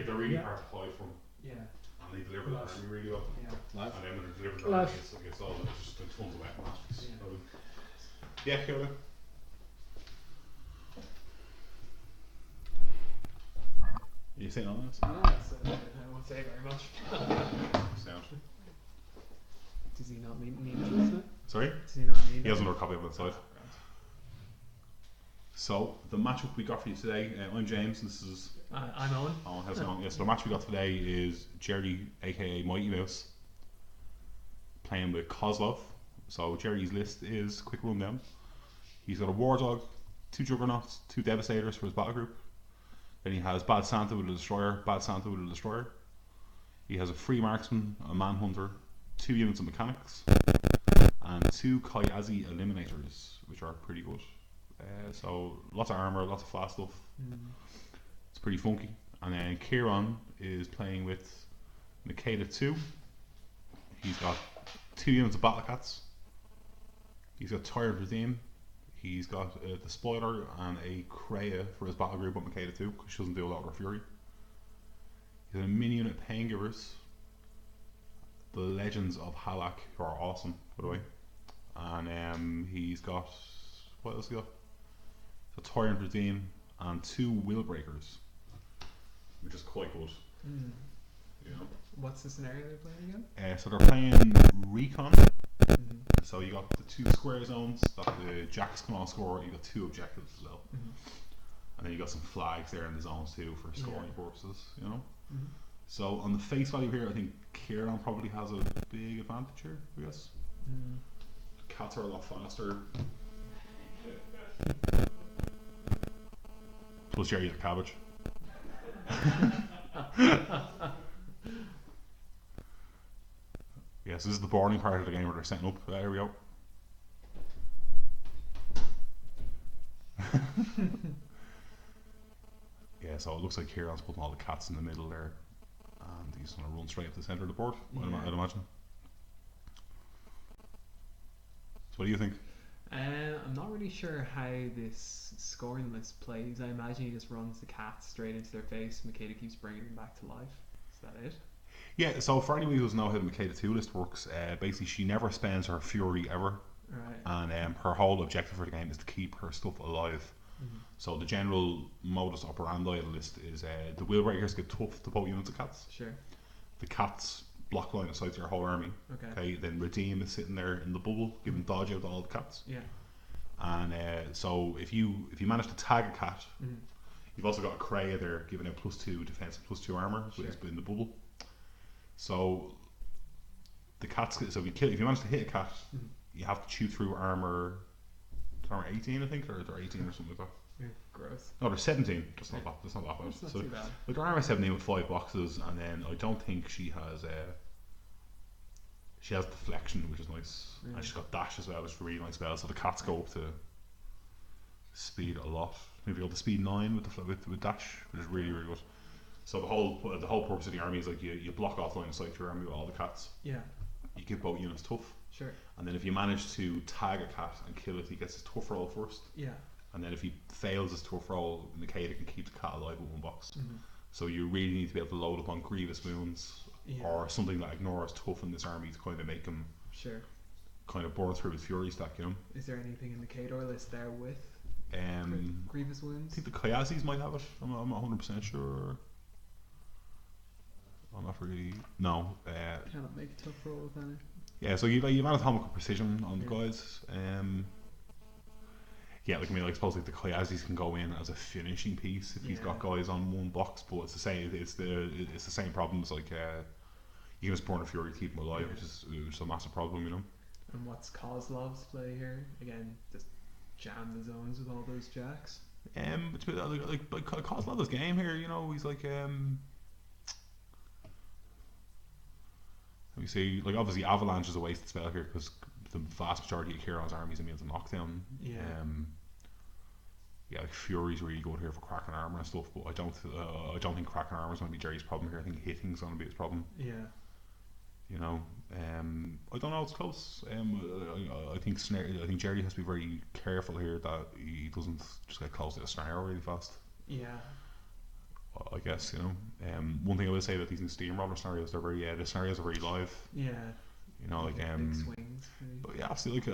they're really hard to hide from. Yeah. And they deliver that army really well. Yeah. And then when they deliver that against all, it's just tons of weapon masters. Yeah, cool. Are you saying on this? No, I won't say very much. Sound. Does he not need this? Sorry? Does he not need He has another copy of it inside. So, the matchup we got for you today, I'm James, this is... I'm Owen. Owen, how's it going? Yeah, so the match we got today is Gerry, aka Mighty Mouse, playing with Kozlov. So Gerry's list is, quick rundown, he's got a War Dog, 2 Juggernauts, 2 Devastators for his battle group. Then he has Bad Santa with a Destroyer, Bad Santa with a Destroyer. He has a Free Marksman, a Manhunter, 2 units of Mechanics, and 2 Kayazi Eliminators, which are pretty good. So lots of armor, lots of fast stuff. It's pretty funky. And then Ciaran is playing with Makeda2. He's got 2 units of Battle Cats. He's got Tired Redeem. He's got the Spoiler and a Kreia for his battle group with Makeda2 because she doesn't do a lot with her Fury. He's got a mini unit of Pain Givers. The Legends of Halak, who are awesome, by the way. And he's got, what else he got? A Tyrant Redeem and 2 Will Breakers, which is quite good. You know. What's the scenario they're playing again? So they're playing Recon. So you got the 2 square zones that the Jacks can all score. You got 2 objectives as well, and then you got some flags there in the zones too for scoring purposes. You know. So on the face value here, I think Ciaran probably has a big advantage here. I guess. Cats are a lot faster. Plus Gerry's a cabbage. Yes, this is the boring part of the game where they're setting up. There we go. Yeah, so it looks like Ciaran's putting all the cats in the middle there, and he's going to run straight up the centre of the board, I'd imagine. So what do you think? I'm not really sure how this scoring list plays. I imagine he just runs the cats straight into their face. Makeda keeps bringing them back to life. Is that it? Yeah, so for anybody who doesn't know how the Makeda2 list works, basically she never spends her Fury ever. Right. And her whole objective for the game is to keep her stuff alive. So the general modus operandi of the list is the Will Breakers get tough to both units of cats. Sure. The cats block line of sight to your whole army. Okay. Then Redeem is sitting there in the bubble, giving dodge out to all the cats. Yeah. And so if you manage to tag a cat, you've also got a Kreia there giving out +2 defense, +2 armor, which is in the bubble. So the cats. So if you manage to hit a cat, you have to chew through armor 18, I think, or they're 18 or something like that. Yeah, gross. No, they're 17. That's not that bad. That's not So too bad. like her armor 17 with 5 boxes, and then I don't think she has deflection, which is nice, and she's got dash as well, which is a really nice spell. So the cats go up to speed a lot. Maybe go to speed 9 with dash, which is really good. So the whole purpose of the army is like you block off line of sight to your army with all the cats. Yeah. You give both units tough. Sure. And then if you manage to tag a cat and kill it, he gets his tough roll first. Yeah. And then if he fails his tough roll, Makeda can keep the cat alive with 1 box. So you really need to be able to load up on grievous wounds or something that ignores tough in this army to kind of make him kind of burn through his fury stack, you know. Is there anything in the Kador list there with grievous wounds? I think the Kayazis might have it. I'm not 100% sure. I'm not really. No. Cannot make a tough roll with any. Yeah, so you've anatomical precision on the guys. Yeah, like I mean, I suppose like the Kayazis can go in as a finishing piece if he's got guys on 1 box, but it's the same. It's the same problem as like you can just burn a fury to keep him alive, which is a massive problem, you know. And what's Kozlov's play here? Again, just jam the zones with all those jacks. It's like Kozlov's game here, you know. He's like let me see, like obviously Avalanche is a wasted spell here because the vast majority of Ciaran's armies immune to knockdown. Yeah, like Fury's really good here for cracking armor and stuff, but I don't think cracking armor is going to be Gerry's problem here. I think hitting's going to be his problem. Yeah. You know, I don't know. It's close. I think Gerry has to be very careful here that he doesn't just get close to the snare really fast. Yeah. I guess, you know. One thing I would say that these new steamroller scenarios, they're very the scenarios are very live. Yeah. You know, like big swings. Maybe. But yeah, see, like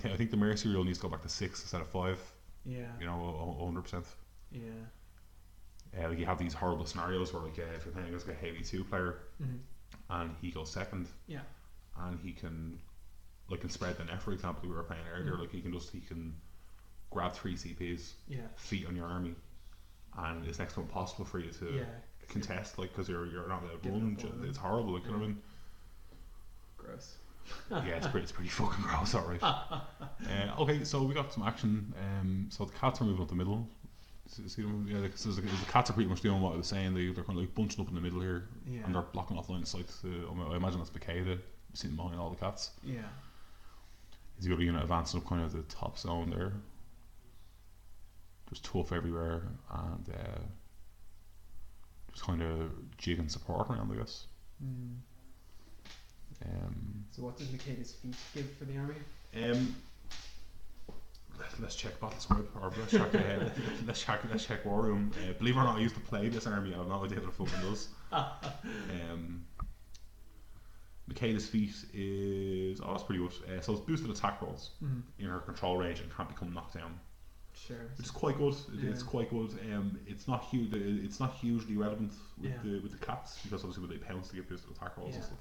I think the Mercy rule needs to go back to 6 instead of 5. Yeah. You know, 100%. Yeah. Like you have these horrible scenarios where like if you're playing against a heavy 2 player and he goes second, and he can spread the net, for example, we were playing earlier, like he can grab 3 CPs, feet on your army, and it's next to impossible for you to contest, like, because you're not allowed to run. It's horrible, like, you know what I mean? Gross. Yeah, it's pretty fucking gross, alright. Okay, so we got some action. So the cats are moving up the middle. See them? Yeah, the cats are pretty much doing what I was saying. They're kind of like bunching up in the middle here, and they're blocking off line of sight. I imagine that's Makeda sitting behind all the cats. Yeah. He's going to be advancing up kind of the top zone there. There's tough everywhere, and just kind of jigging support around, I guess. So what does Makeda's feet give for the army? Let's check battle script, or let's check war room. Believe it or not, I used to play this army. I have no idea what it fucking does. Makeda's feat is that's pretty good. So it's boosted attack rolls in her control range and can't become knocked down. Sure. Which is quite good. It's quite good. It's not huge. It's not hugely relevant with the cats, because obviously when they pounce to get boosted attack rolls and stuff.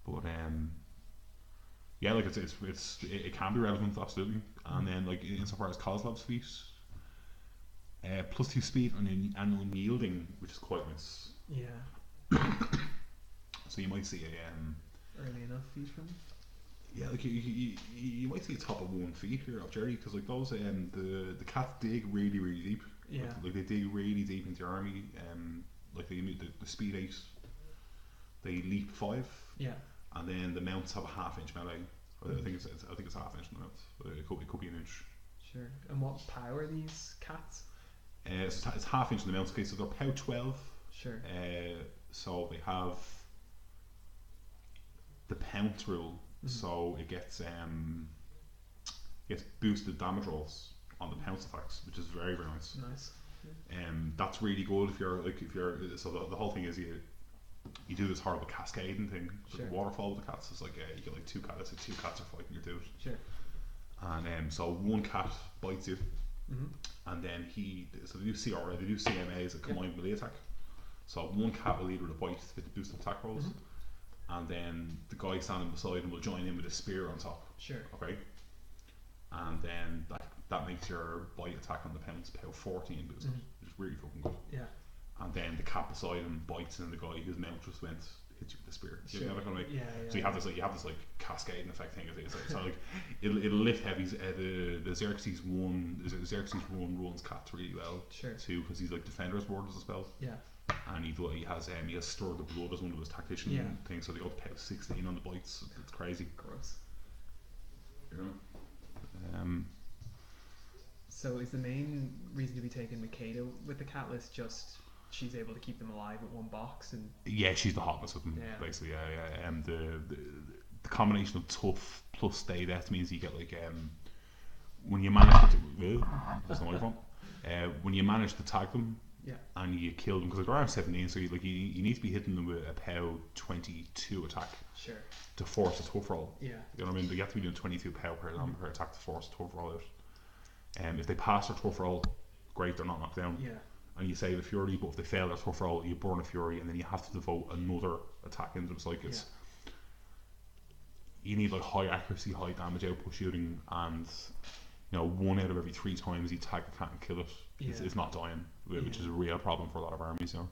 But yeah, like it can be relevant, absolutely. And then like insofar as Kozlov's feat, +2 speed and unyielding, which is quite nice. Yeah. So you might see a early enough feat from. Yeah, like you might see a top of 1 feat here of Gerry, because like those the cats dig really deep. Yeah. Like they dig really deep into your army. Like they need the speed 8. They leap 5. Yeah. And then the mounts have a half-inch melee. I think it's half-inch in the mounts. It could be an inch. Sure. And what power are these cats? It's half-inch in the mounts. Okay, so they're POW 12. Sure. So they have the pounce rule. So it gets boosted damage rolls on the pounce attacks, which is very nice. Nice. That's really good if you're so the whole thing is you do this horrible cascading thing, the waterfall with the cats. It's like you get like 2 cats. Like 2 cats are fighting your dude. Sure. And so 1 cat bites you, and then they do CRA, they do CMA as a combined melee attack. So 1 cat will lead with a bite to get the boosted attack rolls, and then the guy standing beside him will join in with a spear on top. Sure. Okay. And then that makes your bite attack on the pounce POW 14 boosted, which is really fucking good. Yeah. And then the cat beside him bites, and the guy whose mount just went hits you with the spear. Sure. You know, kind of like, yeah. So you have this cascading effect thing. So like it'll lift heavies. The Xerxes 1 runs cats really well. Sure. Too, because he's like Defender's Ward as a spell. Yeah. And he has Stir the Blood as one of his tactician things. So they go to POW 16 on the bites. It's crazy. Gross. You know. So is the main reason to be taking Makeda with the cat list just she's able to keep them alive at 1 box? And she's the hotness of them, basically. The combination of tough plus stay death means you get like when you manage to that's the microphone. When you manage to tag them and you kill them, because they're around 17, so you need to be hitting them with a POW 22 attack. Sure. To force a tough roll. Yeah. You know what I mean? You have to be doing 22 POW per attack to force a tough roll out. If they pass their tough roll, great, they're not knocked down. Yeah. And you save a fury, but if they fail their tough roll, you burn a fury, and then you have to devote another attack into them. So like you need like high accuracy, high damage output shooting, and 1 out of every 3 times you tag a cat and kill it, it's not dying, which is a real problem for a lot of armies. Like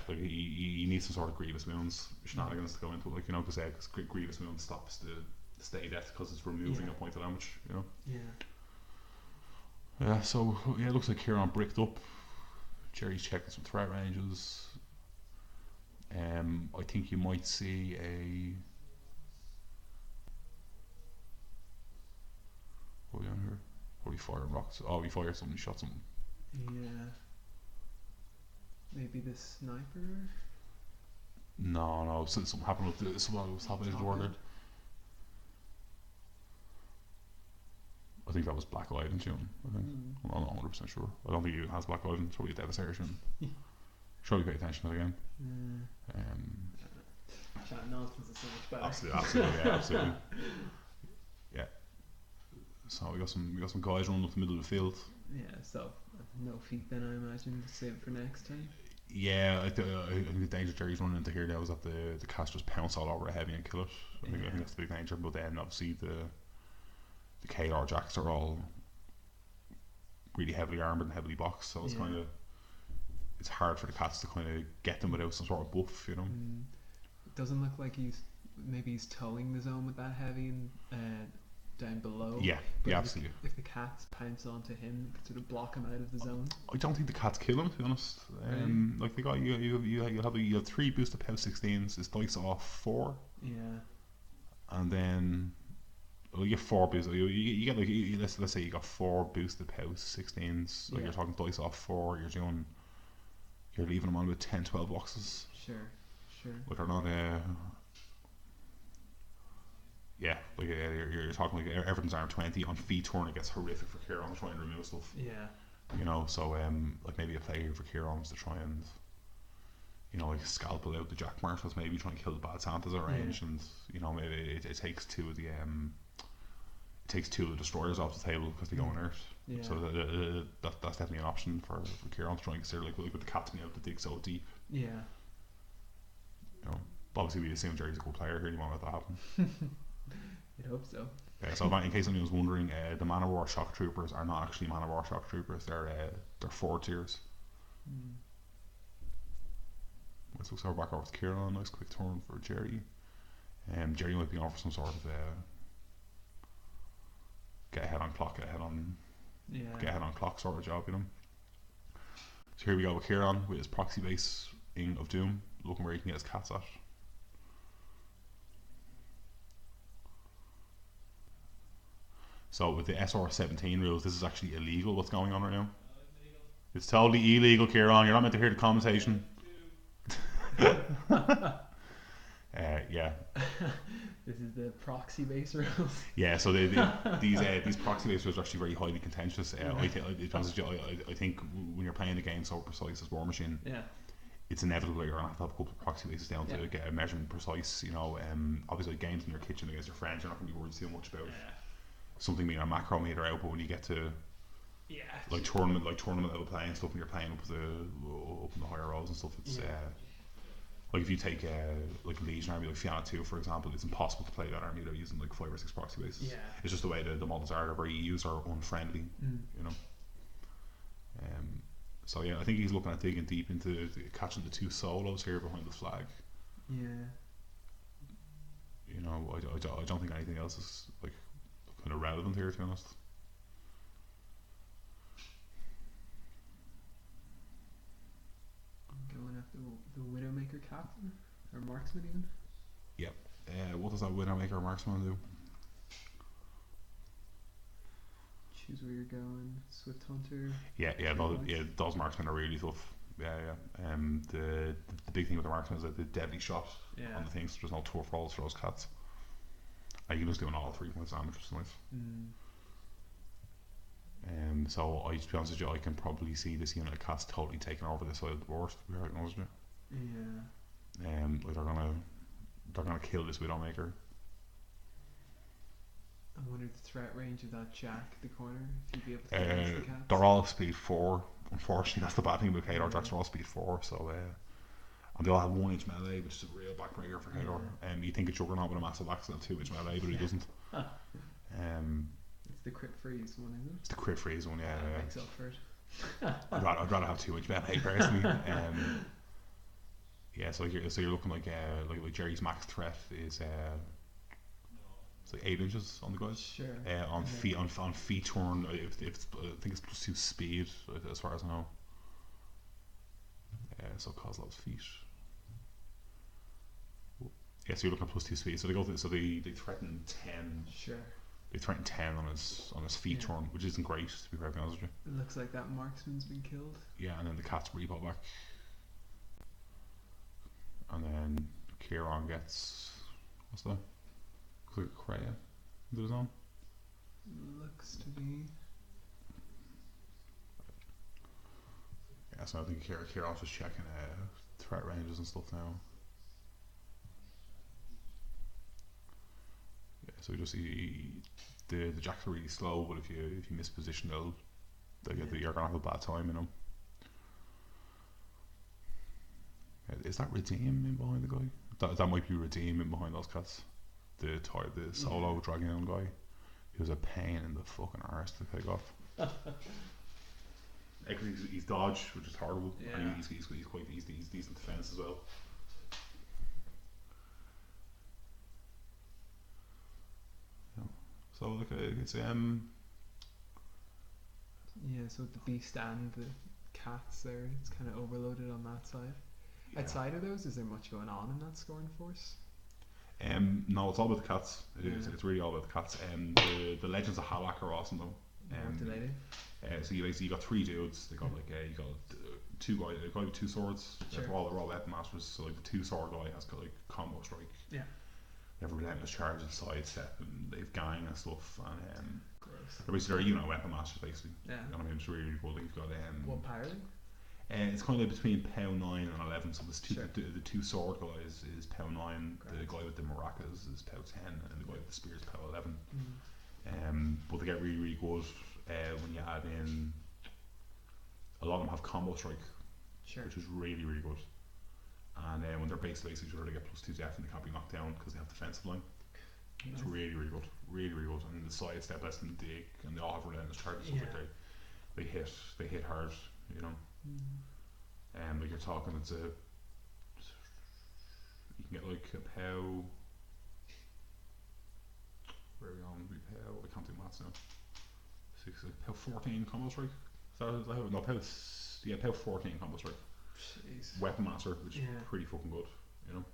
you need some sort of grievous wounds shenanigans to go into it, like because grievous wounds stops the stay death because it's removing a point of damage. Yeah, so it looks like Ciaran bricked up. Gerry's checking some threat ranges. I think you might see what are we on here? What are we firing rocks? Oh, we fired something, shot something. Yeah. Maybe the sniper? No, something happened with something was happening to the door there. I think that was Black Island June. I think. I'm not 100% sure. I don't think it has Black Island. It's probably a Devastator June. Surely pay attention to it again. Chat nonsense is so much better. Absolutely, yeah, absolutely. Yeah. So we got some guys running up the middle of the field. Yeah, so no feet then, I imagine. Save it for next time. Yeah, I think the danger Gerry's running into here now is that the cats just pounce all over a heavy and kill it. I think that's the big danger. But then obviously the KR jacks are all really heavily armed and heavily boxed, so it's kind of it's hard for the cats to kind of get them without some sort of buff, you know. It doesn't look like he's towing the zone with that heavy and down below. Yeah, but yeah, absolutely. If the cats pounce onto him, it could sort of block him out of the zone. I don't think the cats kill him, to be honest. Like they got you have 3 boosted POW 16s. It's dice off 4. Yeah. And then you get 4 boosted. You get like let's say you got 4 boosted POW 16s. Like you're talking dice off 4. You're leaving them on with 10-12 boxes. Sure. Like they're not you're talking like everything's arm 20 on feet turn. It gets horrific for Ciaran to try and remove stuff. Yeah. You know, so like maybe a play here for Ciaran is to try and like scalpel out the Jack Marshals, maybe try and kill the bad Santas at range, and maybe it takes 2 of the destroyers off the table because they go inert. Yeah. So that's definitely an option for Ciaran to try and consider, like with the cats being able to dig so deep. Yeah. Obviously we assume Gerry's a good player here. You won't let that happen. You'd hope so. So in case anyone was wondering, the Man of War Shock Troopers are not actually Man of War Shock Troopers. They're 4 tiers. So we're back over to Ciaran. Nice quick turn for Gerry. Gerry might be on for some sort of get ahead on clock sort of job, you know. So here we go with Ciaran with his proxy base of Doom, looking where he can get his cats at. So with the SR17 rules, this is actually illegal. What's going on right now? It's totally illegal, Ciaran. You're not meant to hear the commentation. Yeah. This is the proxy base rules. Yeah, so these proxy base rules are actually very highly contentious. I think when you're playing a game so precise as War Machine, it's inevitable you're gonna have to have a couple of proxy bases down to get a measurement precise. Obviously games in your kitchen against your friends, you're not gonna be worried too much about something being a macro meter out, but when you get to like tournament level play and stuff, when you're playing up in the higher rolls and stuff, it's like if you take like a Legion army like Makeda2 for example, it's impossible to play that army without using like 5 or 6 proxy bases. It's just the way the models are. They're very user unfriendly, you know. So I think he's looking at digging deep into catching the 2 solos here behind the flag. I don't think anything else is like kind of relevant here, to be honest. Going after the Widowmaker captain or marksman even. What does that Widowmaker or marksman do? Choose where you're going. Swift hunter. Those marksmen are really tough. The big thing with the marksman is that the deadly shot on the things. There's no tough rolls for those cats. You can just do an all 3 points damage, which is nice. So to be honest with you, I can probably see this unit of cats totally taking over this side of the board, to be quite honest with you. They're gonna kill this Widowmaker. I wonder the threat range of that Jack at the corner, if you'd be able to get against the cats. They're all speed 4. Unfortunately, that's the bad thing about Makeda. Jacks are all speed 4, so and they all have 1 inch melee, which is a real backbreaker for Makeda. You think a Juggernaut with a massive axe and 2 inch melee, but he doesn't. It's the crit freeze one, isn't it? It's the crit freeze one, yeah. That makes up for it. I'd rather have 2 inch melee personally. So you're looking like Gerry's max threat is it's like 8 inches on the guys. Sure. On feet turn, I think it's +2 speed as far as I know. So Kozlov's feet. So you're looking at +2 speed. So they threaten 10. Sure. They threaten 10 on his feet turn, which isn't great, to be perfectly honest with you. It looks like that marksman's been killed. Yeah, and then the cats repo back. And then Ciaran gets what's that? Looks like a Kreia into the zone. Looks to be. Yeah, so I think Ciaran's just checking threat ranges and stuff now. Yeah, so the jacks are really slow, but if you miss position, you're gonna have a bad time, you know. Is that Redeem in behind the guy? That might be Redeem in behind those cats. The solo dragging on guy. He was a pain in the fucking arse to take off. Actually, he's dodge, which is horrible. Yeah. And he's quite he's decent defense as well. Yeah. So like it's Yeah, so the beast and the cats there, it's kind of overloaded on that side. yeah. Outside of those, is there much going on in that scoring force? No, it's all about the cats. It's really all about the cats. The Legends of Halak are awesome though. What do they do? So you got three dudes. They got you got two guys. They got two swords. Sure. They're all weapon masters. So like the 2-sword guy has got like combo strike. Yeah. They have relentless charge and sidestep, and they've gang and stuff. And Gross. they're basically weapon masters basically. Yeah. You know what I mean? It's really cool. You've got What power are they? it's kind of between POW 9 and 11. So there's Sure. the 2-sword guy is POW 9. Grand. The guy with the maracas is POW 10, and the guy with the spear is POW 11. Mm. But they get really good when you add in. A lot of them have combo strike, Sure. which is really good. And when they're base each other, they get +2 def and they can't be knocked down because they have defensive line. It's Nice. really good, really good. And the side step less than dig, and they all have relentless charges. Yeah. So they hit hard, you know. Like you're talking, you can get like a POW. Where are we on? POW. I can't do maths now. POW 14 combo strike. No, POW 14 combo strike. Jeez. Weapon master, which is Yeah. pretty fucking good, you know.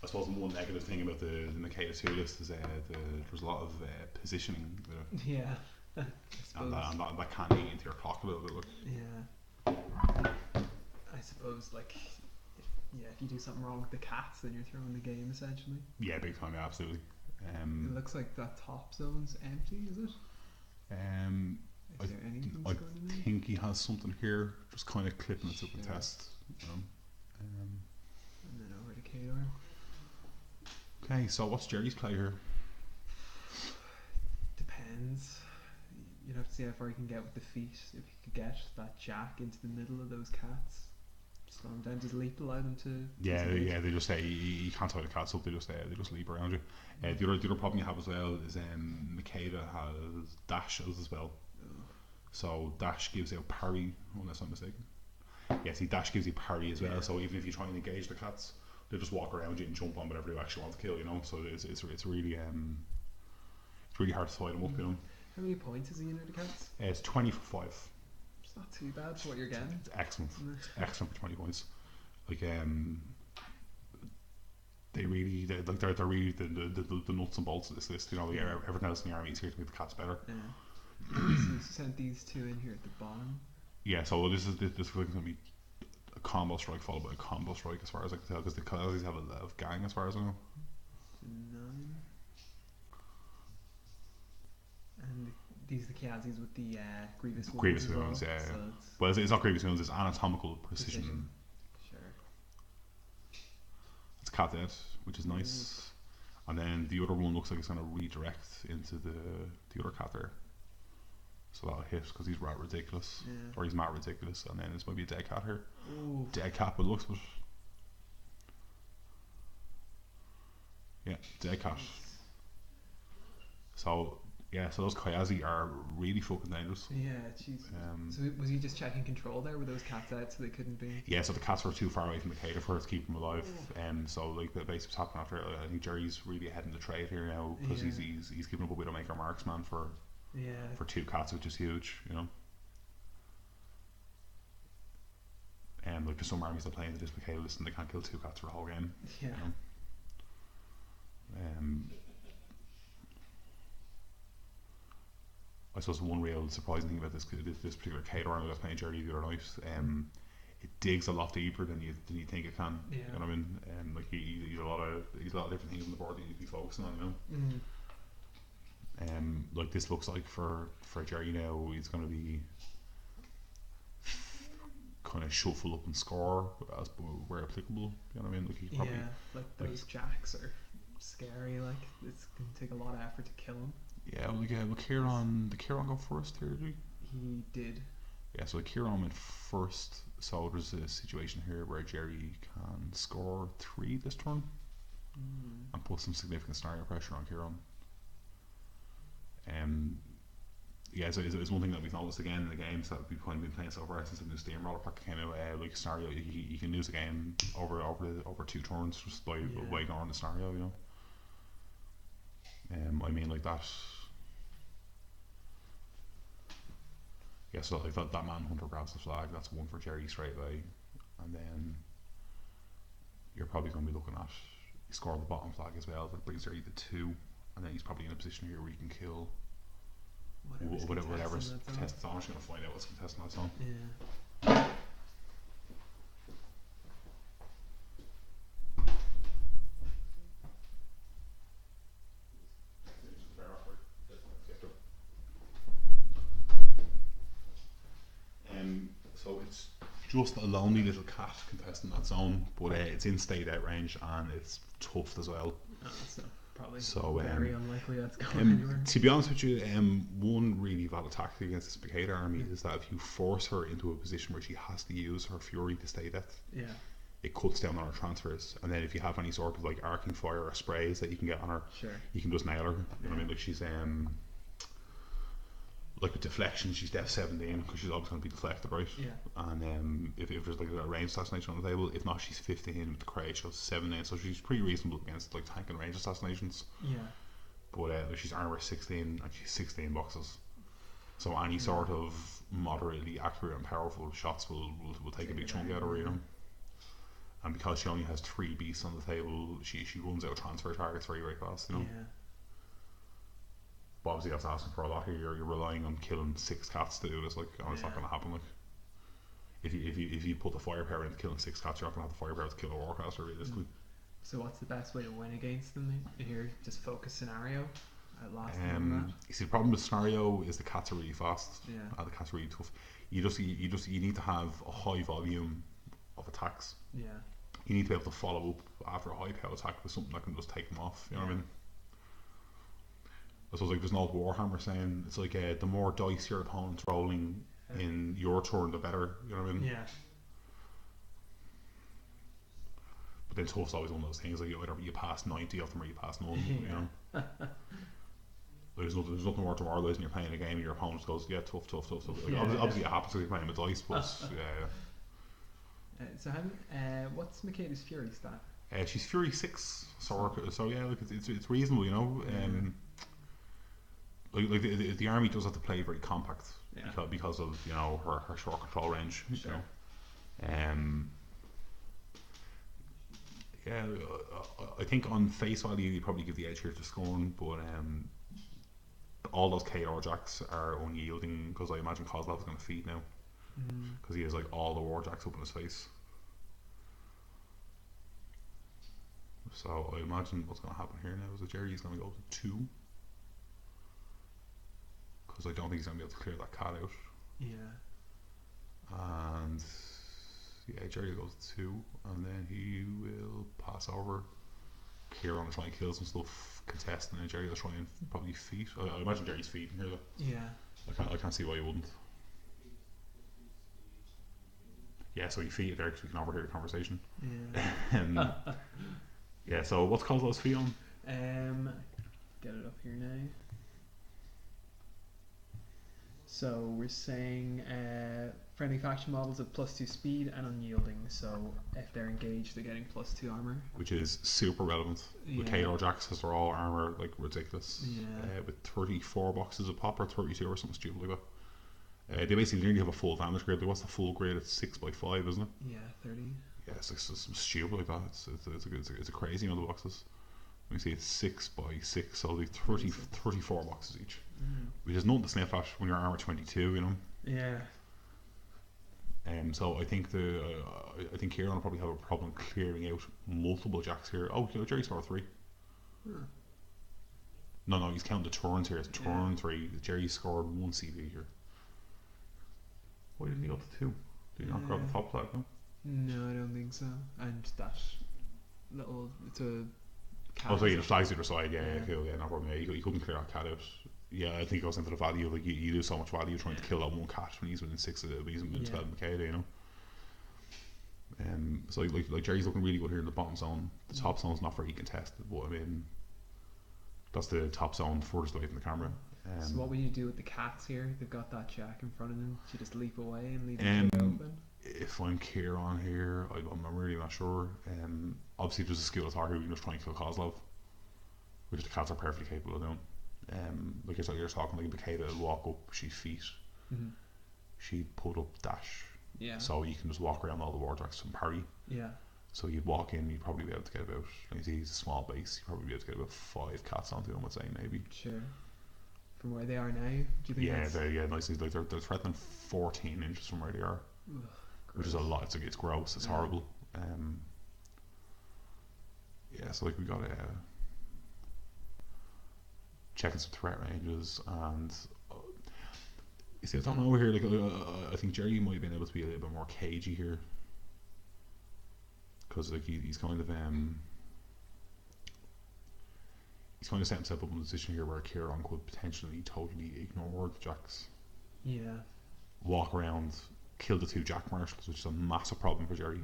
I suppose the one negative thing about the Makeda2 list is there's a lot of positioning with it, Yeah. I and suppose. that can eat into your clock a little bit. Like. Yeah. I suppose, like, if you do something wrong with the cats, then you're throwing the game essentially. Yeah, big time, yeah, absolutely. It looks like that top zone's empty, is it? Is there anything I going in there? think he has something here, just kind of clipping it to the Sure. test. You know. And then over to Kadar. Okay, so what's Gerry's play here? Depends. You'd have to see how far you can get with the feet. If you could get that jack into the middle of those cats, slow them down, just leap, allow them to. Yeah, disengage. they just say you can't tie the cats up. They just leap around you. The other problem you have as well is Makeda has dash as well. Oh. So dash gives out parry, unless I'm mistaken. Yeah, see, dash gives you parry as well. Yeah. So even if you try and engage the cats, they just walk around you and jump on whatever you actually want to kill. You know, so it's really hard to tie them up. You know, How many points is a unit of cats? it's 20 for 5. It's not too bad for what you're getting. It's excellent. It's excellent for 20 points. Like they're really the nuts and bolts of this list. You know, like, everything else in the army is here to make the cats better. Yeah. So you sent these two in here at the bottom. Yeah, so this is going to be a combo strike followed by a combo strike as far as I can tell, because the Kozlovs have a lot of gang as far as I know. 9. And these are the Kiazis with the grievous wounds. Grievous as well, wounds, yeah. so Well, it's not grievous wounds, it's anatomical precision. Precision. Sure. It's cat dead, which is nice. And then the other one looks like it's going to redirect into the other cat there. So that'll hit because he's rat ridiculous. Yeah. Or he's mat ridiculous. And then this might be a dead cat here. Ooh. Dead cat, but looks, but. Yeah, dead cat. So, yeah, so those Kayazi are really fucking dangerous. Yeah, jeez. So was he just checking control there? Were those cats out so they couldn't be? Yeah, so the cats were too far away from Makeda for her to keep them alive. So like the base was happening after. I think Gerry's really ahead in the trade here now because Yeah. he's giving up a Widowmaker marksman for Yeah. 2 cats, which is huge, you know. And like there's some armies that play into this Makeda list and they can't kill 2 cats for a whole game. Yeah. You know? Um, I suppose one real surprising thing about this particular Kate army that's playing Gerry the other night, it digs a lot deeper than you think it can. Yeah. You know what I mean? Like he's a lot of different things on the board that you need to be focusing on. You know. Like this looks like for Gerry now, he's going to be kind of shuffle up and score as where applicable. You know what I mean? Like he probably, like those jacks are scary. Like it's going to take a lot of effort to kill him. Yeah, well, Ciaran, did Ciaran go first here? Did he? He did. Yeah, so Ciaran went first. So there's a situation here where Gerry can score 3 this turn and put some significant scenario pressure on Ciaran. Yeah, so it's one thing that we've noticed again in the games that we've kind of been playing so far since the new Steamroller pack came out. Like scenario, you can lose a game over 2 turns just by ignoring the scenario. You know. I mean, like that. Yeah, so like that Manhunter grabs the flag. That's 1 for Gerry straight away, and then you're probably going to be looking at you score the bottom flag as well. That brings Gerry to 2, and then he's probably in a position here where you can kill whatever's contested. I'm just going to find out what's contested that zone. Yeah. So it's just a lonely little cat contesting that zone, but it's in stayed out range and it's tough as well. So probably very unlikely that's going anywhere. To be honest with you, one really valid tactic against this Makeda army is that if you force her into a position where she has to use her fury to stay dead, it cuts down on her transfers. And then if you have any sort of like arcing fire or sprays that you can get on her, you can just nail her. You know what I mean? Like she's like with deflection, she's def 17 because she's always going to be deflected, right? Yeah. And if there's like a ranged assassination on the table, if not, she's 15 with the crate, she's 17, so she's pretty reasonable against like tank and range assassinations. Yeah. But she's armor 16 and she's 16 boxes. So any sort of moderately accurate and powerful shots will take a big chunk out of her, you know. And because she only has 3 beasts on the table, she runs out of transfer targets very, very fast, you know. Yeah. But obviously that's asking for a lot here. You're relying on killing 6 cats to do this, like, and it's not going to happen. Like, if you put the firepower into killing 6 cats, you're not going to have the firepower to kill a warcaster realistically. So what's the best way to win against them here? Just focus scenario at last. You see, the problem with scenario is the cats are really fast. Yeah. And the cats are really tough. You need to have a high volume of attacks. Yeah. You need to be able to follow up after a high power attack with something that can just take them off. You know what I mean? I suppose like there's an old Warhammer saying it's like the more dice your opponent's rolling in your turn, the better. You know what I mean? Yeah. But then tough's always one of those things like either you pass 90 of them or you pass none. You know. There's nothing more demoralising. You're playing a game and your opponent goes, yeah, tough. Like, obviously it happens because you're playing with dice, but so what's Makeda's fury stat? She's fury 6, so yeah, like it's reasonable, you know. Like the army does have to play very compact because of, you know, her short control range. Sure. You know. I think on face value you probably give the edge here to Scorn, but all those KR jacks are unyielding because I imagine Kozlov is going to feed now because he has like all the war jacks up in his face. So I imagine what's going to happen here now is that Gerry is going to go to 2 because I don't think he's going to be able to clear that cat out. Yeah. And yeah, Gerry goes to 2 and then he will pass over. Ciaran will try and kill some stuff, contest, and then Gerry will try and probably feet. I imagine Gerry's feeding here though. Yeah. I can't see why he wouldn't. Yeah, so he feed there because we can overhear the conversation. Yeah. Yeah, so what's Kozlov's fee on? Get it up here now. So we're saying friendly faction models have +2 speed and unyielding, so if they're engaged they're getting +2 armor. Which is super relevant. With KO jacks because they're all armor like ridiculous. Yeah. With 34 boxes of pop or 32 or something stupid like that. They basically nearly have a full damage grade. Like, what's the full grade? It's 6x5, isn't it? Yeah, 30. Yeah, it's like some stupid like that. It's a crazy amount of boxes. Let me see, it's 6 by 6, so they 34 boxes each. Mm. Which is nothing to sniff at when you're armour 22, you know. Yeah. So I think I think Ciaran will probably have a problem clearing out multiple jacks here. Oh, Gerry scored 3. Huh. No, he's counting the turns here. It's turn 3. Gerry scored 1 CV here. Why didn't he go to 2? Did he not grab the top flag? No? No, I don't think so. And that little, it's a cat. Oh, so he just flags the other side. Yeah, Yeah. cool. Yeah, no problem. Yeah, he couldn't clear that cat out. Yeah, I think it goes into the value. Like you lose so much value trying to kill that one cat when he's within 6 of it. When he's within 12 Makeda, you know. So like Gerry's looking really good here in the bottom zone. The top zone's not very contested, but I mean, that's the top zone furthest away from the camera. So what would you do with the cats here? They've got that jack in front of them. Do you just leap away and leave them open? If I'm Ciaran here, I'm really not sure. Obviously, if there's a skill authority, we can just try and kill Kozlov, which the cats are perfectly capable of doing. Like you're talking, like Makeda will walk up, she's feet, she'd put up dash. Yeah. So you can just walk around all the war jacks and parry. Yeah. So you'd walk in, you'd probably be able to get about, like he's a small base, you'd probably be able to get about 5 cats onto him, I'd say, maybe. Sure. From where they are now, do you think? Yeah, nicely. Like they're threatening 14 inches from where they are, which is a lot. It's gross. It's horrible. Yeah, so like we got checking some threat ranges, and you see, I don't know here. Like I think Gerry might have been able to be a little bit more cagey here, because like he's kind of he's kind of set himself up in a position here where Ciaran could potentially totally ignore the jacks. Yeah. Walk around, kill the 2 jack marshals, which is a massive problem for Gerry,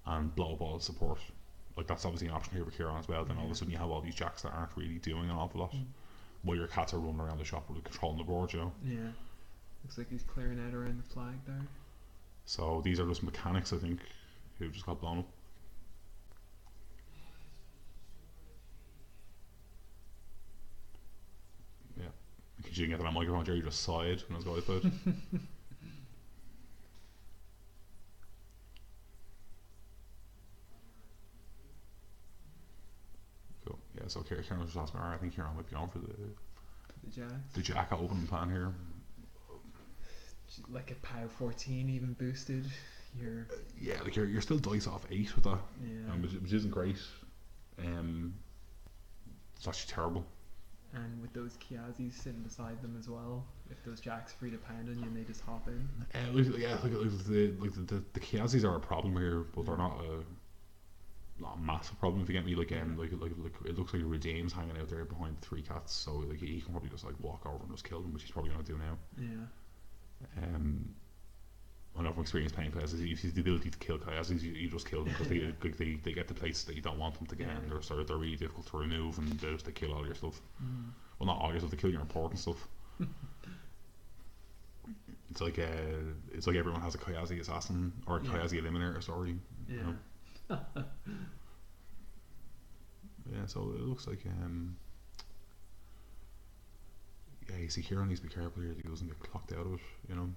and blow up all the support. Like that's obviously an option here for Ciaran as well. Then all of a sudden you have all these jacks that aren't really doing an awful lot, while your cats are running around the shop with controlling the board, you know. Yeah. Looks like he's clearing out around the flag there. So these are just mechanics, I think, who just got blown up. Yeah. Because you didn't get that microphone, Gerry just sighed when I was going to put. Cool. Yeah, so Ciaran was just asking, I think Ciaran might be on for the jack opening plan here. Like a POW 14 even boosted. Yeah, like you're still dice off 8 with that, Yeah. which isn't great. It's actually terrible. And with those Kiazis sitting beside them as well, if those jacks free to pound on you and they just hop in. The Kiazis are a problem here, but they're not a massive problem if you get me. Like it looks like a Redeem's hanging out there behind 3 cats, so like he can probably just like walk over and just kill them, which he's probably gonna do now. Yeah. I know from experience playing players, if you have the ability to kill Kiazis, you just kill them because they get to places that you don't want them to get, and they're really difficult to remove, and they kill all your stuff. Well, not all your stuff, they kill your important stuff. It's like everyone has a Kiazi assassin or a Kiazi eliminator story. Yeah. You know? Yeah, so it looks like you see Ciaran needs to be careful here that he doesn't get clocked out of it, you know.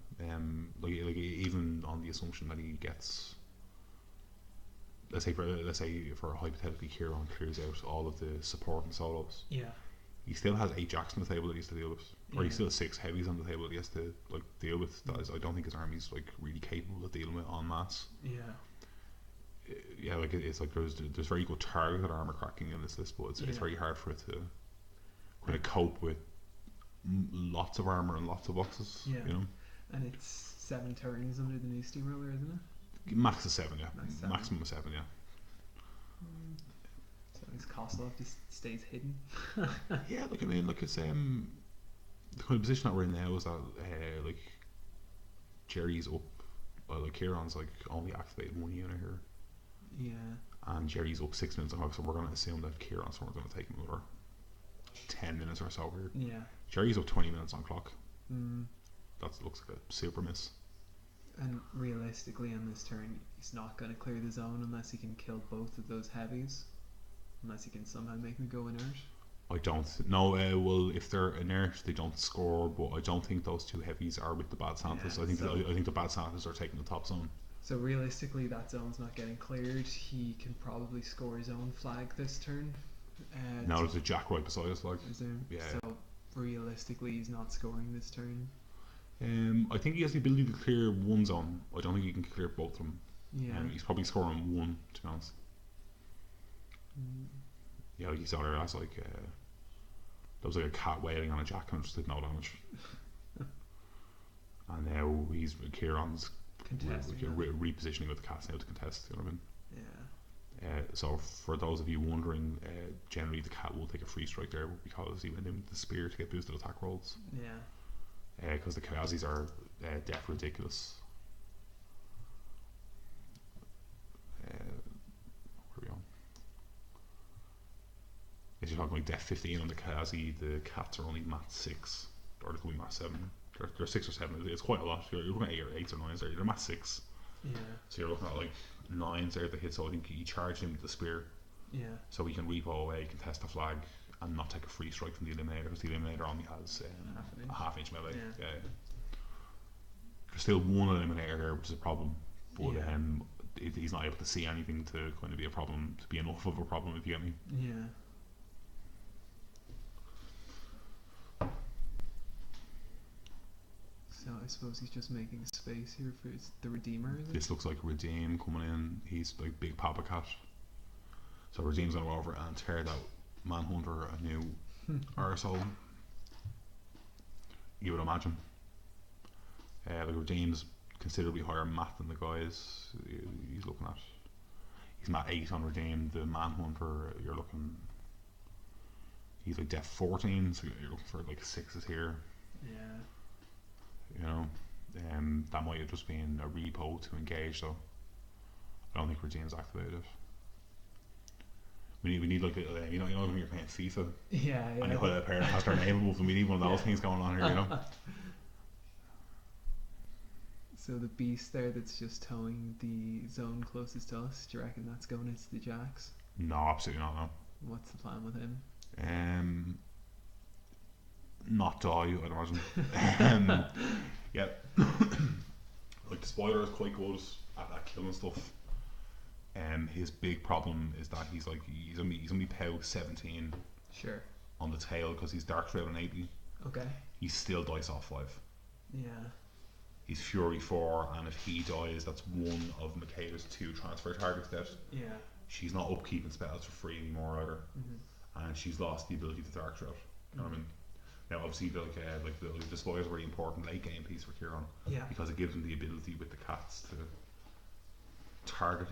Like even on the assumption that he gets, let's say for hypothetically Ciaran clears out all of the support and solos. Yeah. He still has 8 jacks on the table that he has to deal with, or he still has 6 heavies on the table that he has to like deal with. That is, I don't think his army's like really capable of dealing with en masse. Yeah. Yeah, like it's like there's very good targeted armor cracking in this list, but it's very hard for it to kind of cope with lots of armor and lots of boxes. Yeah. You know. And it's 7 turns under the new steamroller, isn't it? Max is 7, yeah. Maximum of 7, yeah. So his Kozlov just stays hidden. Yeah, look, I mean, look, it's the kind of position that we're in now is that like Gerry's up, like Ciaran's like only activated 1 unit here. Yeah. And Gerry's up 6 minutes on clock, so we're going to assume that Ciaran's going to take another 10 minutes or so here. Yeah. Gerry's up 20 minutes on clock. That looks like a super miss. And realistically on this turn, he's not going to clear the zone unless he can kill both of those heavies. Unless he can somehow make them go inert. I don't know. Well, if they're inert, they don't score. But I don't think those 2 heavies are with the bad Santas. Yeah, I think the bad Santas are taking the top zone. So realistically, that zone's not getting cleared. He can probably score his own flag this turn. Now there's a jack right beside us, like. Is there? Yeah. So realistically, he's not scoring this turn. I think he has the ability to clear one zone. I don't think he can clear both of them. Yeah. He's probably scoring one, to be honest. Yeah, like you saw there, that's like that was like a cat wailing on a jack and just did no damage. And now he's Ciaran's repositioning with the cats now to contest. You know what I mean? Yeah. So for those of you wondering, generally the cat will take a free strike there because he went in with the spear to get boosted attack rolls. Yeah. Because the Kazis are deaf ridiculous. Where are we on? If you're talking like def 15 on the Kazi, the cats are only mat 6, or they could be mat 7. They're 6 or 7. It's quite a lot. You're looking at 8 or 9s there. They're mat 6. Yeah. So you're looking at like 9s there that hit. So I think you charge him with the spear. Yeah. So he can repo away, contest the flag, and not take a free strike from the eliminator, because the eliminator only has a half-inch melee. Yeah. There's still one eliminator there, which is a problem, but he's not able to see anything to kind of be a problem, to be enough of a problem, if you get me. Yeah. So I suppose he's just making space here for the Redeemer, is it? This looks like Redeem coming in. He's like Big Papa Cat. So Redeem's going to go over and tear that Manhunter a new arsehole, you would imagine. Like Redeem's considerably higher mat than the guys he's looking at. He's mat 8 on Redeem. The Manhunter, you're looking, he's like def 14, so you're looking for like 6s here. Yeah. You know, that might have just been a repo to engage, though. I don't think Redeem's activated. We need like a, you know when you're playing FIFA, and you put a pair of has their name above them. We need one of those things going on here, you know. So the beast there that's just towing the zone closest to us, do you reckon that's going into the jacks? No, absolutely not. No. What's the plan with him? Not die, I'd imagine. Yeah. Like the spoiler is quite good at killing stuff. His big problem is that he's only POW 17 Sure. on the tail because he's Dark Shroud on 80. Okay. He's still dice off 5. Yeah. He's Fury 4, and if he dies, that's one of Makeda's 2 transfer targets dead. Yeah. She's not upkeeping spells for free anymore either, and she's lost the ability to Dark Shroud. You know what I mean? Now, obviously, the spoiler is a very important late game piece for Ciaran, because it gives him the ability with the cats to target